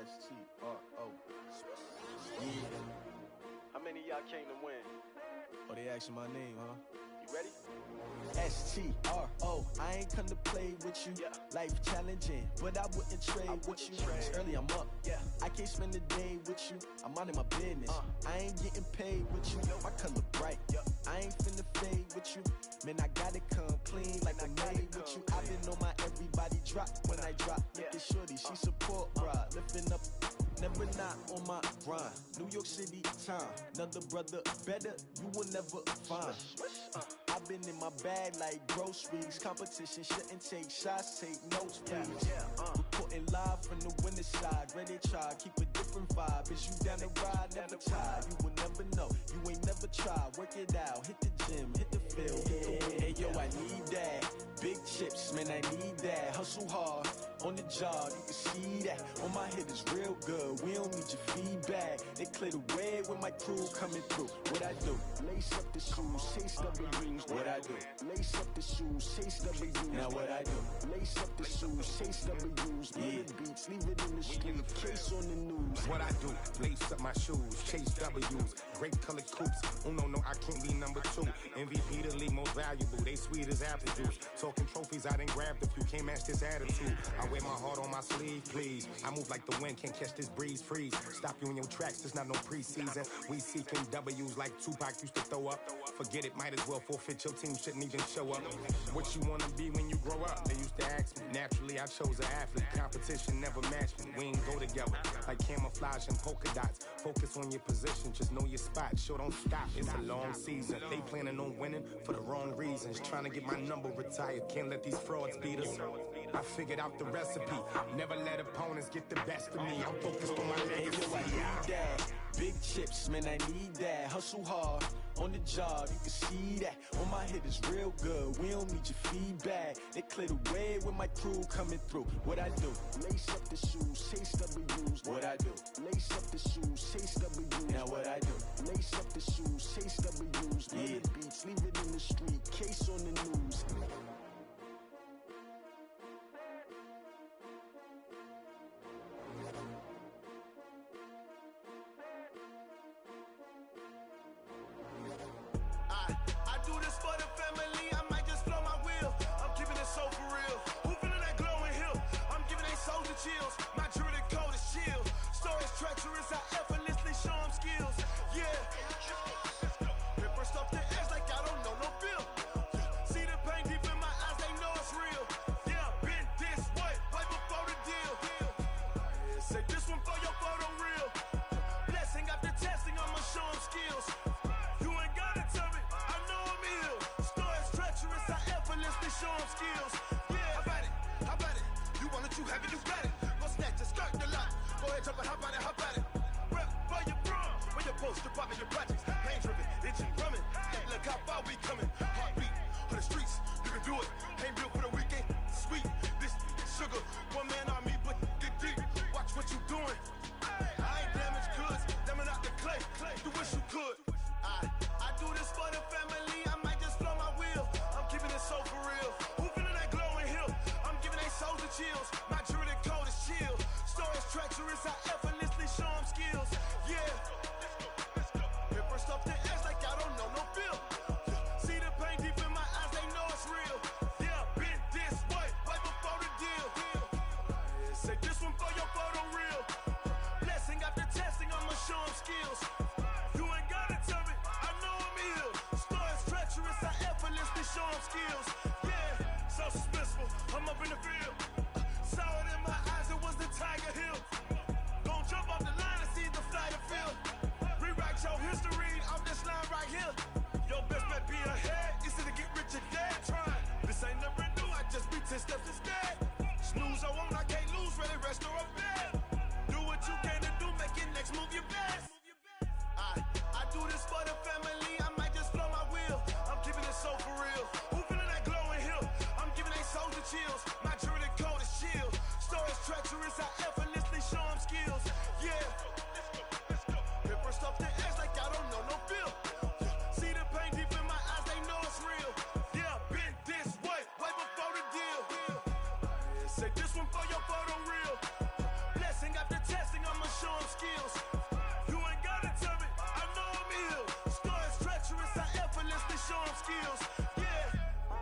S-T-R-O. Yeah. How many of y'all came to win? Oh, they asking my name, huh? You ready? S-T-R-O. I ain't come to play with you. Yeah. Life challenging, but I wouldn't trade with you. It's early, I'm up. Yeah. I can't spend the day with you. I'm minding my business. I ain't getting paid with you. My color bright. I ain't finna fade with you. Man, I gotta come clean like I made with you. I've been on my everybody drop when I drop. Look at shorty, she support ride. Lifting up, never not on my grind. New York City time, another brother better, you will never find. I've been in my bag like groceries. Competition shouldn't take shots, take notes, please. Reporting live from the winning side. Ready to try, keep a different vibe. Is you down the ride, never tired. You will never know, you ain't never tried. Work it out, hit the gym, hit the field. Hey yo, I need that. Big chips, man, I need that. Hustle hard, on the job, you can see that. On my head is real good, we don't need your feedback. They clear the way when my crew coming through. What I do? Lace up the shoes, chase W's. What I do? Lace up the shoes, chase W's. Now what I do? Lace up the shoes, chase W's. Yeah. The beats, leave it in the street, case on the news. What I do? Lace up my shoes, chase W's. Great colored coops. Oh no, I can't be number 2. MVP the league most valuable. They sweet as apple juice. Talking trophies, I didn't grab the few. Can't match this attitude. I wear my heart on my sleeve, please. I move like the wind, can't catch this breeze, freeze. Stop you in your tracks, there's not no preseason. We seeking W's like Tupac used to throw up. Forget it, might as well forfeit. Your team shouldn't even show up. What you wanna be when you grow up? They used to ask me. Naturally, I chose an athlete. Competition never matched me. We ain't go together like camouflage and polka dots. Focus on your position, just know your spot. Sure, don't stop. It's a long season. They planning on winning for the wrong reasons. Trying to get my number retired. Can't let these frauds beat us. I figured out the recipe. Never let opponents get the best of me. I'm focused on my legacy. Hey, yo, I need that. Big chips, man, I need that. Hustle hard, on the job, you can see that. On my hit is real good, we don't need your feedback. They clear the way with my crew coming through. What I do? Lace up the shoes, chase W's. What I do? Lace up the shoes, chase W's. Now what I do? Lace up the shoes, chase W's. Yeah. The beats, leave it in the street, case on the news. I do this for the family, I might just blow my wheel. I'm keeping it so for real. Who feeling that glowing hill? I'm giving they soldier chills. My jewelry code is chill. Stories treacherous, I effortlessly show them skills. Yeah. Paper stuff the edge like I don't know no feel. See the pain deep in my eyes, they know it's real. Yeah, been this way, right before the deal. Say this one for your photo real. Blessing after testing, I'ma show them skills. You ain't gotta tell me, I know I'm ill. Stories treacherous, I effortlessly show them skills. Yeah, how about it? How about it? You want it, you have it, you got it. Go snatch it, skirt the lot. Go ahead, jump it, how about it? How about it? Rep for your prom, when your poster popping your projects. Pain driven, itching, drumming. Look how far we coming. Heartbeat for the streets, you can do it. Ain't built for the weekend. Sweet, this sugar, one man army, but get deep. Watch what you doing. I ain't damaged goods, damn it out the clay. You wish you could. I do this for the family, I might just blow my wheel. I'm keeping it so for real. Who feeling that glowing hill? I'm giving they soldier chills. My jewelry code is chill. Stories treacherous, I effortlessly show them skills. Yeah. Paper stuff the edge like I don't know no feel. See the pain deep in my eyes, they know it's real. Yeah, been this way, right before the deal. Say this one for your photo real. Blessing after testing, I'ma show them skills. You ain't gotta tell me, I know I'm ill. Stories treacherous, I effortlessly show them skills. Yeah, so suspenseful, I'm up in the field. Saw it in my eyes, it was the Tiger Hill. Gon' jump off the line and see the flight of field. Rewrite your history off this line right here. Your best bet be ahead, easy to get rich or dead trying. This ain't never new, I just be 10 steps instead. Snooze I won't, I can't lose, ready, rest or a bed. Do what you can to do, make your next move your best. I do this for the family, I might just blow my wheel. I'm keeping it so for real. Who feeling that glowing hill? I'm giving they soldier chills. My jewelry code is chill. Stories treacherous, I effortlessly show them skills. Yeah. Paper stuff the edge like I don't know no feel. See the pain deep in my eyes, they know it's real. Yeah, been this way, right before the deal. Say this one for your photo real. Blessing after testing, I'ma show them skills. You ain't gotta tell me, I know I'm ill. Stories treacherous, I effortlessly show them skills. Yeah.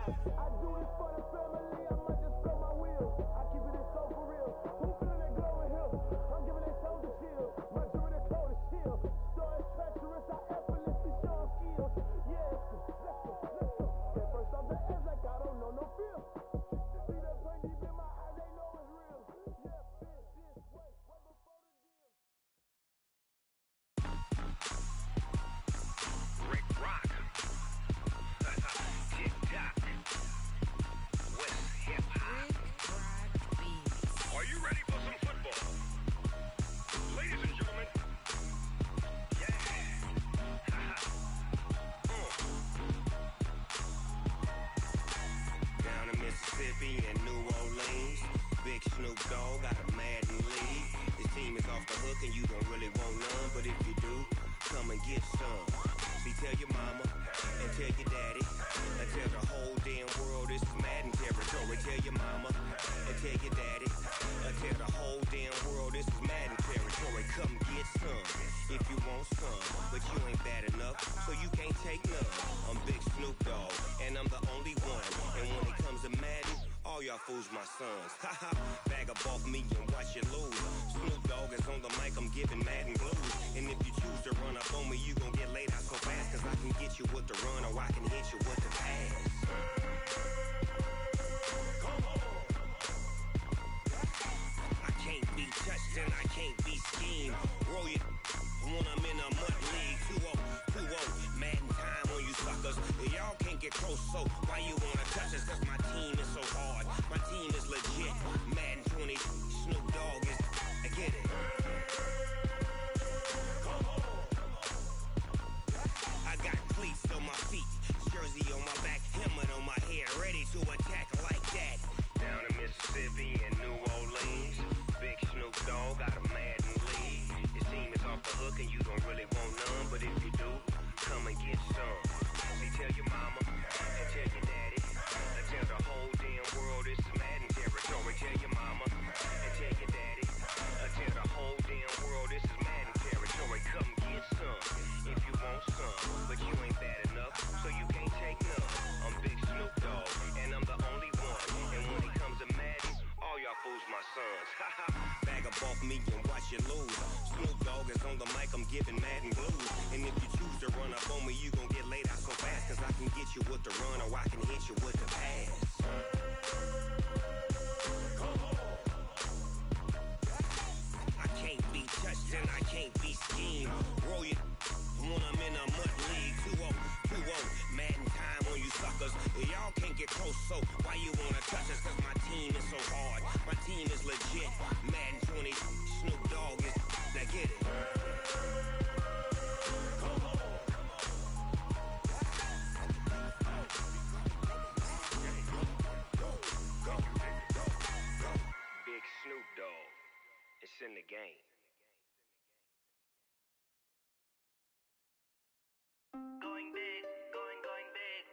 I do this for the family, I might just blow my wheel. I keep it so for real. Who feeling that glowing hill? I'm giving they soldier chills. My jewelry code is chill. Stories treacherous, I effortlessly show them skills. Yeah. Let's go. Get first off the edge like I don't know no feel. See the pain deep in my eyes, they know it's real. Yeah, been this way, right before the deal. Rick Rock. TikTok. West Hip Hop. Are you ready for some football? Ladies and gentlemen. Yeah. Down in Mississippi and New Orleans, Big Snoop Dogg got a Madden league. His team is off the hook and you don't really want none, but if you do, come and get some. See, tell your mama and tell your daddy and tell the whole damn world this is Madden territory. Tell your mama and tell your daddy and tell the whole damn world this is Madden territory. Come get some if you want some, but you ain't bad enough, so you can't take none. I'm Big Snoop Dogg, and I'm the only one. And when it comes to Madden, all y'all fools my sons. Haha, bag up off me and watch you lose. Snoop Dogg is on the mic, I'm giving Madden blues. And if you choose to run up on me, you gon' get laid out so fast, cause I can get you with the run or I can hit you with the pass. I can't be touched and I can't be schemed. Roll you when I'm in a mud league. 2-0, Madden time on you suckers. Y'all can't get close, so why you wanna touch us? Cause my team is so hard, my team is legit. Madden 20, Snoop Dogg is, I get it. I got cleats get some. See, tell your mama and tell your daddy. And tell the whole damn world this is Madden territory. Tell your mama and tell your daddy. And tell the whole damn world this is Madden territory. Come get some if you want some. But you ain't bad enough, so you can't take none. I'm Big Snoop Dogg, and I'm the only one. And when it comes to Madden, all y'all fools my sons. Bag up off me and watch you lose. Snoop Dogg is on the mic, I'm giving Madden blues. And if you choose to run up on me, you gon' get laid out so fast. Cause I can get you with the run or I can hit you with the pass. I can't be touched and I can't be schemed. Roll you when I'm in a mud league. 2-0, Madden time on you suckers. Y'all can't get close, so why you wanna touch us? Cause my team is so hard, my team is legit. Madden 20, Snoop Dogg is, now get it. Big Snoop Dogg, it's in the game. Going big, going big.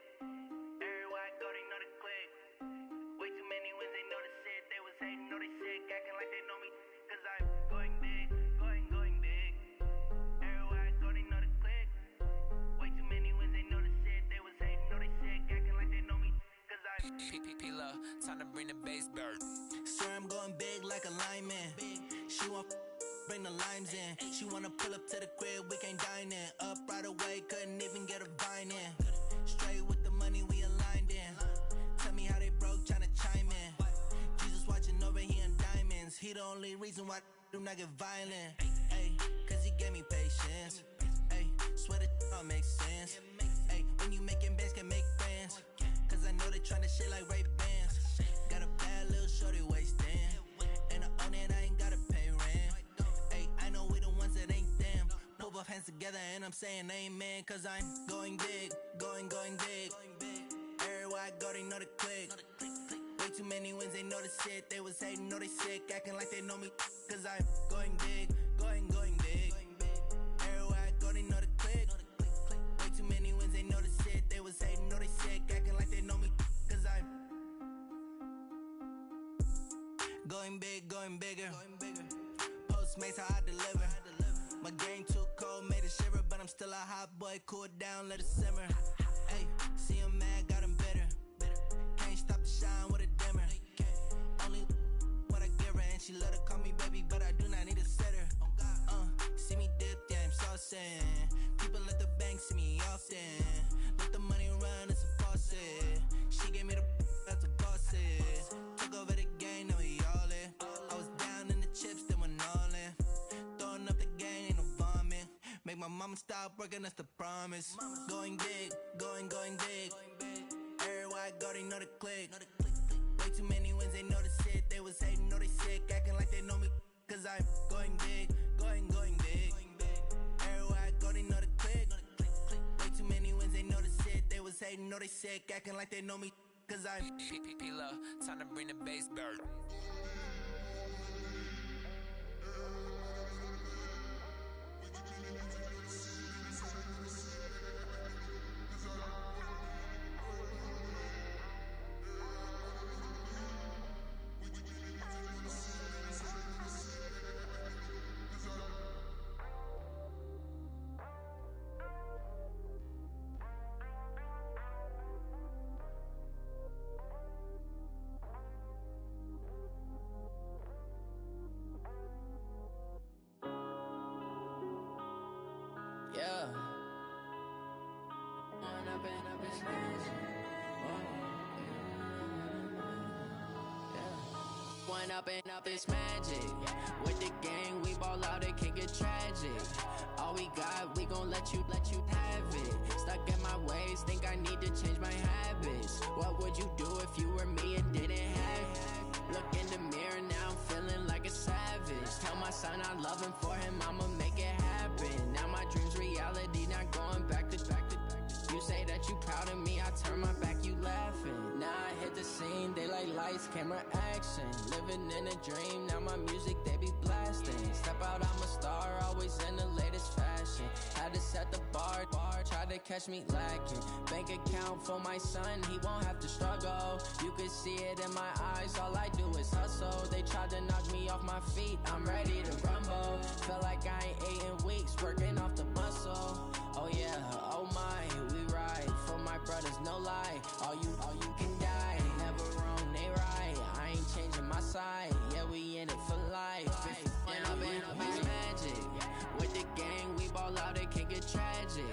Everywhere I go, they know the click. Way too many wins, they know the shit. They was hating, know they sick, acting like they know me. Cause I'm going big, going big. Everywhere I go, they know the click. Way too many wins, they know the shit. They was hating, know they sick, acting like they know me. Cause I'm P-P-P-Love, time to bring the bass bird. Swear I'm going big like a lineman. She want bring the limes in. She wanna pull up to the crib, we can't dine in. Up right away, couldn't even get a vine in. Straight with the money, we aligned in. Tell me how they broke, tryna chime in. Jesus watching over, he in diamonds. He the only reason why I do not get violent. Ay, cause he gave me patience. Ay, swear that all makes sense. Ay, when you making bands, can make friends. Cause I know they tryna shit like Ray-Bans. Got a bad little shorty wasting. And I own it, I ain't gotta pay rent. Ay, I know we the ones that ain't them. Pull both hands together and I'm saying amen. Cause I'm going big, going big. Everywhere I go, they know the click. Way too many wins, they know the shit. They was hating, know they sick, acting like they know me. Cause I'm going big, going big. Everywhere I go, they know the click. Way too many wins, they know the shit. They was hating, know they sick, acting like they know me. Cause I'm going big, going bigger. Postmates how I deliver. My game too cold, made it shiver, but I'm still a hot boy. Cool it down, let it simmer. Hey, see him mad, got him bitter. Can't stop the shine with a dimmer. Only what I give her, and she let her call me baby, but I do not need a sitter. See me dip, yeah, I'm saucing. People at the bank see me often. Let the money run, it's a faucet. She gave me the that's a faucet. Took over the game, now we all in. I was down in the chips, then went all in. Throwing up the game, ain't no vomit. Make my mama stop working, that's the promise. Going big, going big. Everywhere I go, they know the click. Way too many wins, they know the shit. They was hating, know they sick, acting like they know me. Cause I'm going big, going big. Everywhere I go, they know the click. Way too many wins, they know the shit. They was hating, know they sick, acting like they know me. Cause I'm P-P-P-Love, time to bring the bass bird. Yeah. One up and up, it's magic. With the gang, we ball out, it can get tragic. All we got, we gon' let you have it. Stuck in my ways, think I need to change my habits. What would you do if you were me and didn't have it? Look in the mirror, now I'm feeling like a savage. Tell my son I love him, for him I'ma make it happen. Now my dream's reality, not going back to. You say that you proud of me, I turn my back, you laughing. Now I hit the scene, they like lights, camera, action. Living in a dream, now my music, they be blasting. Step out, I'm a star, always in the latest fashion. Had to set the bar, try to catch me lacking. Bank account for my son, he won't have to struggle. You could see it in my eyes, all I do is hustle. They tried to knock me off my feet, I'm ready to rumble. Feel like I ain't ate in weeks, working off the muscle. Oh yeah, oh my, we ride for my brothers, no lie. All you can die, never wrong, they right. I ain't changing my side, yeah, we in it for life. When I've been magic, with the gang, we ball out, it can get tragic.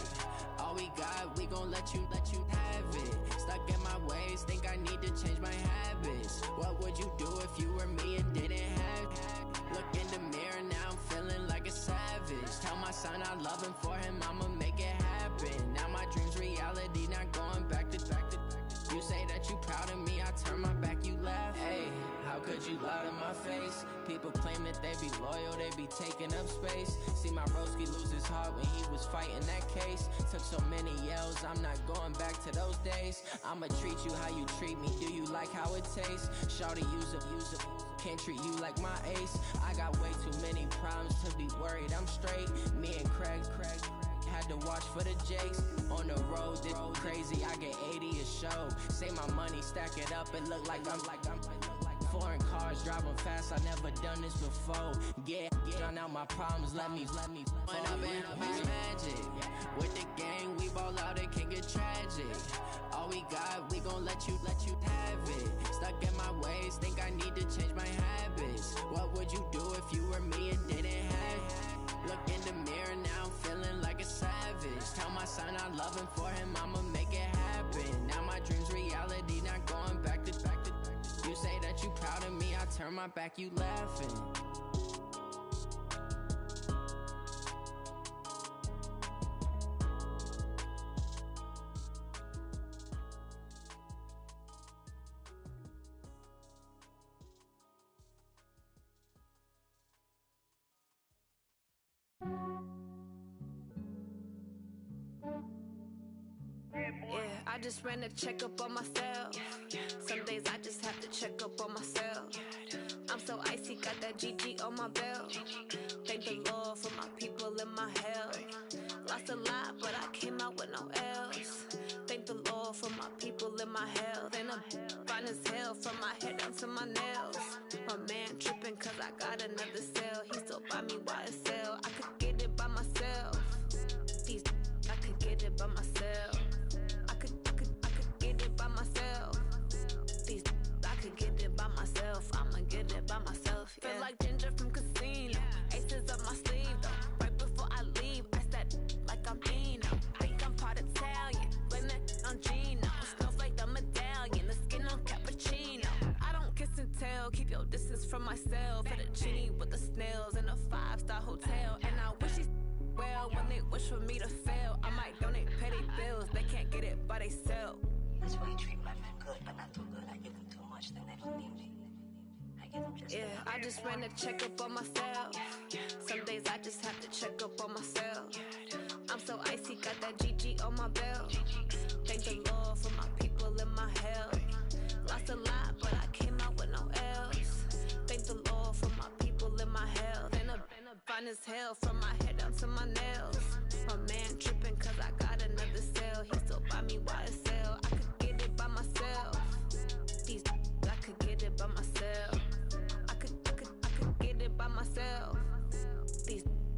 All we got, we gon' let you have it. Stuck in my ways, think I need to change my habits. What would you do if you were me and didn't have it? Look in the mirror, now I'm feeling like a savage. Tell my son I love him, for him I'ma make it happen. Now my dream's reality, not going back to. You say that you proud of me, I turn my back, you laugh. Hey, how could you lie to my face? People claim that they be loyal, they be taking up space. See my broski lose his heart when he was fighting that case. Took so many yells, I'm not going back to those days. I'ma treat you how you treat me, do you like how it tastes? Shawty, use it, can't treat you like my ace. I got way too many problems to be worried, I'm straight. Me and Craig had to watch for the Jakes. On the road, this crazy, I get 80 a show. Say my money, stack it up, it look like I'm foreign cars, driving fast, I never done this before. Yeah, drown out my problems, let me When I've been magic, with the gang, we ball out, it can get tragic. All we got, we gon' let you have it. Stuck in my ways, think I need to change my habits. What would you do if you were me and didn't have it? Look in the mirror, now I'm feeling like a savage. Tell my son I love him, for him I'ma make it happen. Now my dream's reality, not going back to. You say that you proud of me, I turn my back, you laughing. I just ran a checkup on myself. Some days I just have to check up on myself. I'm so icy, got that GG on my belt. Thank the Lord for my people and my health. Lost a lot, but I came out with no else. Thank the Lord for my people and my health. And I'm fine as hell from my head down to my nails. My man tripping cause I got another cell. He still buy me YSL. I could get it by myself. I could get it by myself. I could get it by myself. I could get it by myself. I'ma get it by myself. Yeah. Feel like Ginger from Casino. Aces up my sleeve though. Right before I leave, I said like I'm Dino. Think I'm part Italian. Blame it on Gino. Snowflake the medallion. The skin on cappuccino. I don't kiss and tell. Keep your distance from myself. Fettuccine with the snails in a 5-star hotel. And I wish he's well when they wish for me to fail. I might donate petty bills. They can't get it by themselves. That's why you treat my men good, but not too good. I give them too much, then they don't need me. I give them just I just ran a checkup on myself. Some days I just have to check up on myself. I'm so icy, got that GG on my belt. Thank the Lord for my people and my health. Lost a lot, but I came out with no else. Thank the Lord for my people and my health. And I'm fine as hell from my head down to my nails. My man tripping cause I got another cell. He still buy me YSL. I could get it by myself. I could get it by myself. I could get it by myself.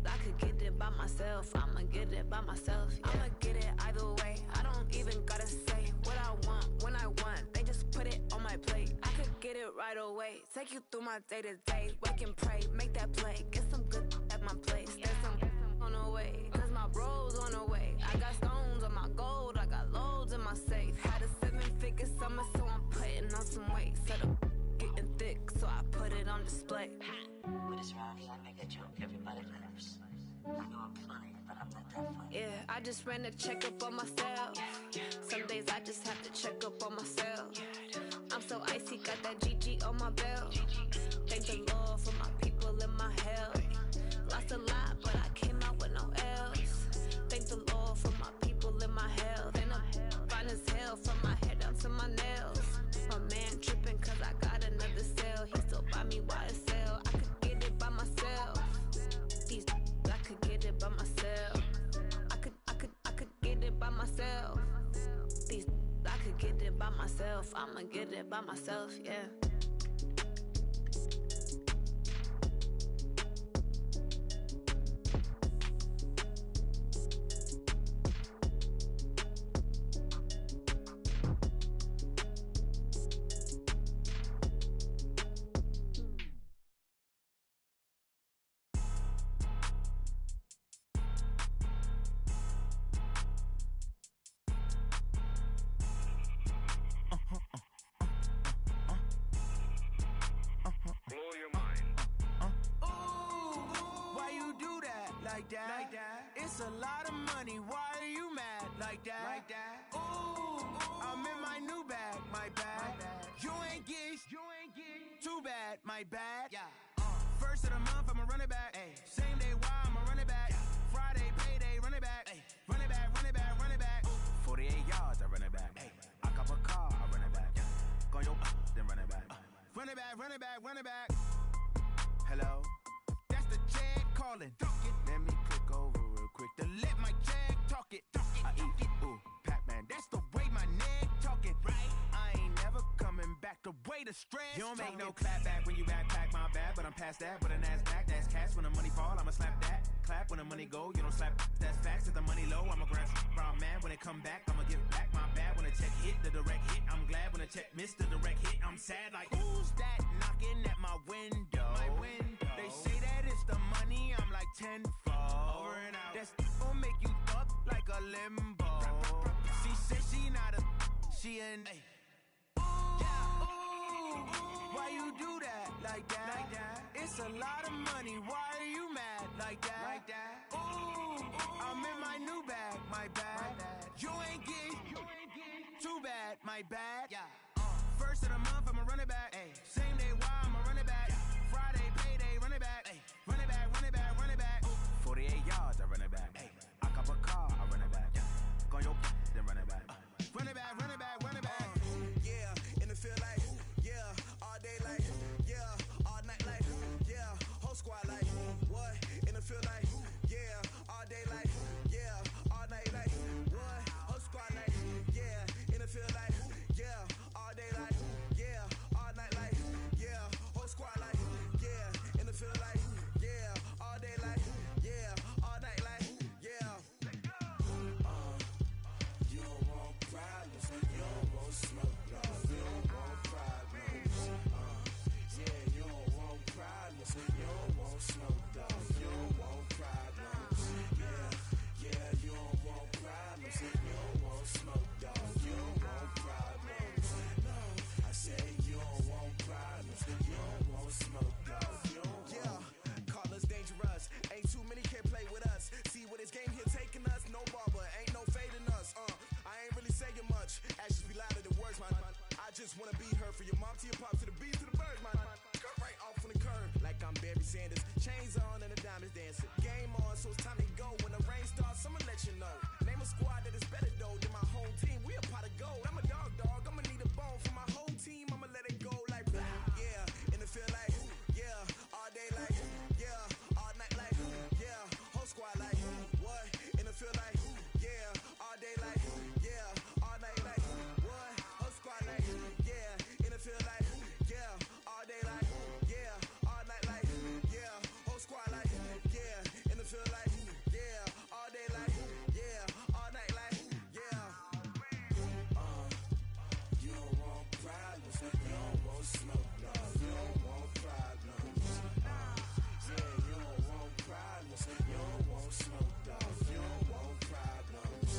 I could get it by myself. I'ma get it by myself. Yeah. I'ma get it either way. I don't even gotta say what I want when I want. They just put it on my plate. I could get it right away. Take you through my day to day. Wake and pray, make that play. Get some good at my place. There's some on the way. Cause my bro's on the way. I got stones on my gold. I got loads in my safe. Had a 7-figure summer, so I'm putting on some weight. Set up getting thick, so I put it on display. With this round here, I make a joke. Everybody laughs. I know I'm funny, but I'm not that funny. Yeah, I just ran a checkup on myself. Some days I just have to check up on myself. I'm so icy, got that GG on my belt. Thank the Lord for my people and my health. Lost a lot, but I came out with no else. Thank the Lord for my people and my health. And I'm fine as hell from my head down to my nails. My man tripping cause I got another cell. He still buy me YSL. I could get it by myself. I could get it by myself. I could get it by myself. it by myself. I'ma get it by myself, yeah. Like that. It's a lot of money. Why are you mad like that? Ooh, I'm in my new bag, my bad. You ain't get too bad, my bad. Yeah. First of the month, I'ma run it back. Ay. Same day, why I'ma run it back. Friday, payday, run it back. Ay. Run it back, run it back, run it back. 48 yards, I run it back. Ay. I cop a car, I run it back. Go your then run it back. Run it back, run it back, run it back. Hello, that's the Jag calling. Let me click over real quick to let my Jag talk it. I eat it, ooh, Pac-Man. That's the way my neck talking. Right? I ain't never coming back. The way the stress. You don't make no clap back when you backpack, my bad. But I'm past that. But a NASDAQ, that's cash. When the money fall, I'ma slap that. Clap when the money go, you don't slap. That's facts. If the money low, I'ma grab brown man. When it come back, I'ma give back my bad. When the check hit, the direct hit. I'm glad when the check missed the direct hit. I'm sad like, who's that knocking at my window? My window. They say that it's the money. I'm like tenfold. Over and out. That's gon' make you up like a limbo. She said she not a, she an. Ooh, why you do that like that? It's a lot of money. Why are you mad like that? Ooh, I'm in my new bag, my bad. You ain't get too bad, my bad. Yeah. First of the month, I'ma run it back. Ay. Same day, why I'ma run it back. Friday, payday, run it back. Ay. Run it back, run it back, run it back. 48 yards, I run it back. Ay. I cop a car, I run it back. Go your then run it back. Run it back, run it back, run it back. Yeah, in the field like, yeah, all day like, yeah, all night like, yeah, whole squad like, what? In the field like, yeah, all day like, yeah, all night like, what? Whole squad like, yeah, in the field like, yeah, all day like, yeah, all night like, yeah, whole squad like, yeah, in the field like, yeah, all day like, yeah, all night like, yeah. You don't want problems, you don't want smoke, no, you don't want problems. Yeah, you don't want problems, you don't want smoke, dog, you don't want problems. Yeah, you don't want problems, you don't want smoke, dog, you don't want problems. No, I say you don't want problems, you don't want smoke, dog, you don't want. Yeah, call us dangerous, ain't too many can play with us. See what this game here taking us, no barber, ain't no fading us. I ain't really saying much, actions be louder than words, man. I just wanna be heard, for your mom to your pop, to the beat, to the birds, man. Cut right off on the curb, like I'm Barry Sanders. Chains on and the diamonds dancing. Game on, so it's time to go. When the rain starts, I'ma let you know. Name a squad that is better though than my home team. We a pot of gold. I'm a dog, I'ma need a bone for my whole team. I'ma let it go like, yeah, in the field like, yeah, all day like, yeah, all night like, yeah, whole squad like, what? In the field like, yeah, all day like, yeah, all night like, what? Whole squad like, yeah, in the field like, yeah, all day like, yeah, all night like, yeah, whole squad like, yeah, in the field like, yeah, all day like, yeah, all night like, yeah. You don't want problems, you don't want smoke, no, you don't want problems. Yeah, you don't want problems, you don't want smoke, dog, you don't want problems.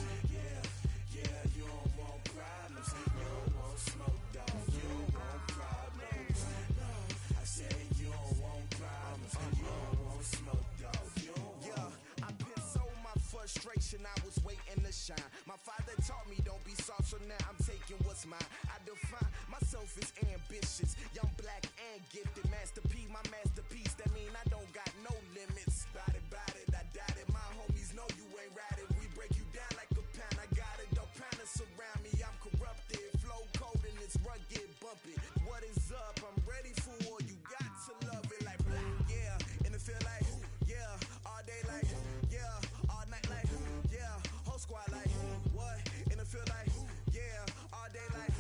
Yeah, you don't want problems, you don't want smoke, dog, you don't want problems. No, I say you don't want problems, you don't want smoke, dog, you don't want. Yeah, I put so my frustration, I was waiting to shine. My father taught me don't be soft, so now I'm taking what's mine. I define myself as ambitious, young, black, and gifted. Master P, my masterpiece, that mean I don't got no limits. Bout it, I doubt it. My homies know you ain't ride it. We break you down like a pound. I got it, don't pound us around me. I'm corrupted, flow cold and it's rugged, bumpy. What is up? I'm ready for war. You got to love it like, yeah, in the field like, yeah, all day like, yeah, all night like, yeah, whole squad like, what? In the field like, yeah, all day like,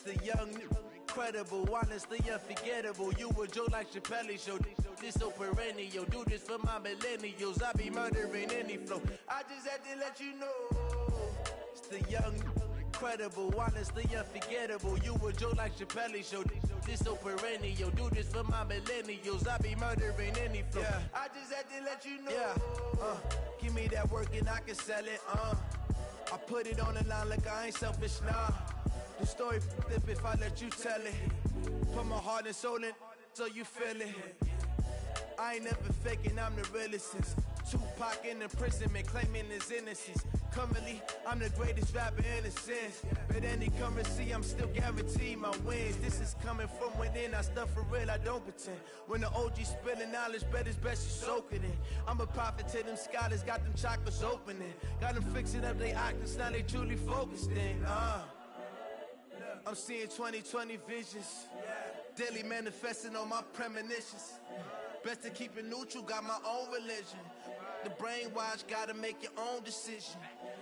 The young, incredible, honestly unforgettable. You a joke like Chappelle Show. This so perennial. Do this for my millennials. I be murdering any flow. I just had to let you know. It's the young, incredible, honestly unforgettable. You a joke like Chappelle Show. This so perennial. Do this for my millennials. I be murdering any flow. Yeah. I just had to let you know. Yeah. Give me that work and I can sell it. I put it on the line like I ain't selfish, nah. The story flip if I let you tell it. Put my heart and soul in so you feel it. I ain't never faking, I'm the realest since Tupac in imprisonment, claiming his innocence. Currently, I'm the greatest rapper in a sense. But any currency, I'm still guaranteed my wins. This is coming from within, I stuff for real, I don't pretend. When the OG spilling knowledge, bet it's best you soak it in. I'm a prophet to them scholars, got them chakras opening. Got them fixing up they octaves, now they truly focused in. I'm seeing 2020 visions, daily manifesting on my premonitions. Best to keep it neutral, got my own religion. The brainwash, gotta make your own decision.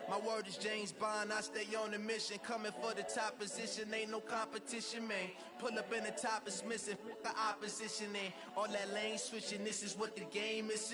My word is James Bond, I stay on the mission. Coming for the top position, ain't no competition, man. Pull up in the top, it's missing, the opposition ain't. All that lane switching, this is what the game is.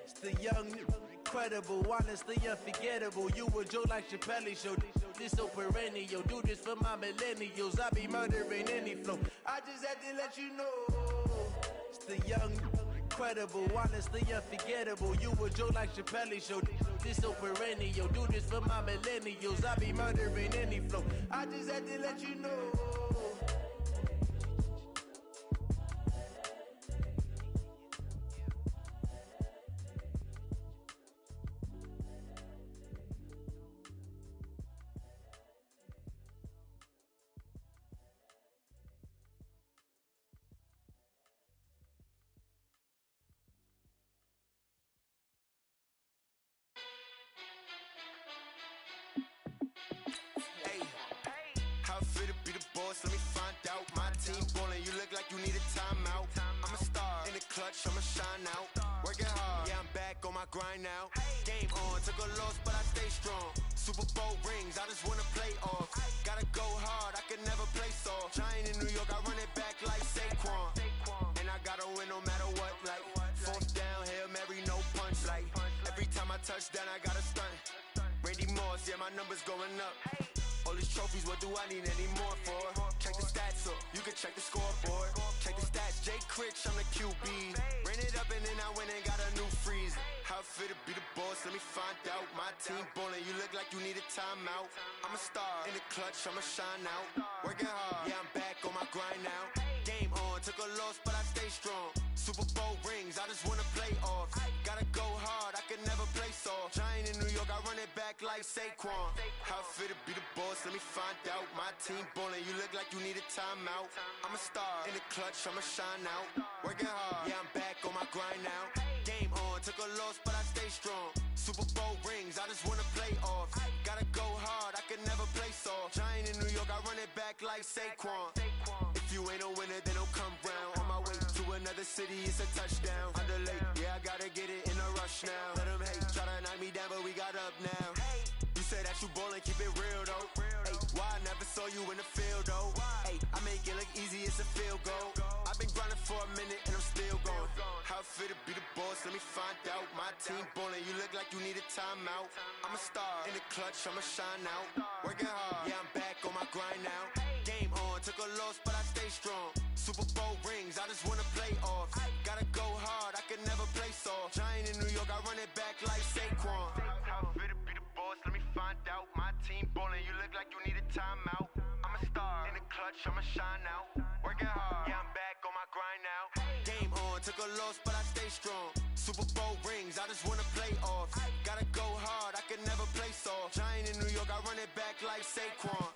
It's the young, incredible, honestly unforgettable. You a joke like Chappelle Show. This so perennial. Do this for my millennials. I be murdering any flow. I just had to let you know. It's the young, incredible, honestly unforgettable. You a joke like Chappelle Show. This so perennial. Do this for my millennials. I be murdering any flow. I just had to let you know. Let me find out. My team ballin', you look like you need a timeout. I'm a star in the clutch, I'ma shine out. Working hard, yeah, I'm back on my grind now. Game on, took a loss, but I stay strong. Super Bowl rings, I just wanna play off. Gotta go hard, I can never play soft. Giant in New York, I run it back like Saquon. And I gotta win no matter what, like fourth down, Hail Mary, no punch. Like every time I touch down, I gotta stunt. Randy Moss, yeah, my numbers going up. All these trophies, what do I need any more for? Check the stats up, you can check the scoreboard. Check the stats, Jay Critch, I'm the QB. Ran it up and then I went and got a new freeze. How it fit to be the boss, let me find out. My team ballin', you look like you need a timeout. I'm a star in the clutch, I'ma shine out. Working hard, yeah, I'm back on my grind now. Game on, took a loss, but I stay strong. Super Bowl rings, I just wanna play off. Gotta go hard, I can never play soft. Giant in New York, I run it back like Saquon. How it fit to be the boss, let me find out. My team ballin', you look like you need a timeout. I'm a star in the clutch, I'ma shine out. Working hard, yeah, I'm back on my grind now. Game on, took a loss, but I stay strong. Super Bowl rings, I just wanna play off. Gotta go hard, I can never play soft. Giant in New York, I run it back like Saquon. If you ain't a winner, then don't come round. On my way to another city, it's a touchdown. Underlay, yeah, I gotta get it in a rush now. Let them hate, try to knock me down, but we got up now. You say that you ballin', keep it real though. Ay, why I never saw you in the field though? Ay, I make it look easy, it's a field goal. I've been grinding for a minute and I'm still going. How it fit to be the boss, let me find out. My team ballin', you look like you need a timeout. I'm a star in the clutch, I'ma shine out. Working hard, yeah, I'm back on my grind now. Game on, took a loss, but I stay strong. Super Bowl rings, I just wanna play off. Gotta go hard, I can never play soft. Giant in New York, I run it back like Saquon. How it fit to be the boss, let me find out. My team ballin', you look like you need a timeout. I'm a star in the clutch, I'ma shine out. Working hard, yeah, I'm back on my grind now. Game on, took a loss, but I stay strong. Super Bowl rings, I just wanna play off. Gotta go hard, I can never play soft. Giant in New York, I run it back like Saquon.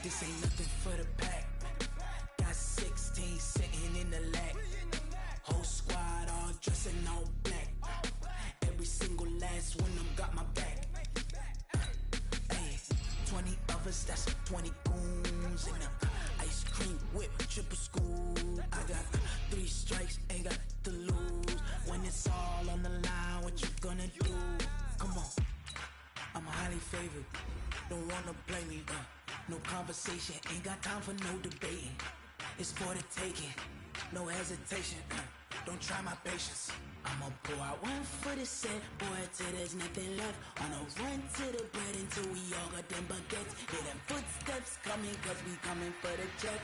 This ain't nothing for the pack. Got 16 sitting in the lag. Whole squad all dressed in all black. Every single last one of them got my back. Hey, 20 of us, that's 20 goons in the ice cream whip, triple school. I got 3 strikes, ain't got to lose. When it's all on the line, what you gonna do? Come on, I'm highly favored. Don't wanna blame me, no conversation, ain't got time for no debating. It's for the taking, no hesitation, don't try my patience. I'ma pour out one for the set, boy, till there's nothing left. On a run to the bread until we all got them baguettes. Hear them footsteps coming, cause we coming for the check.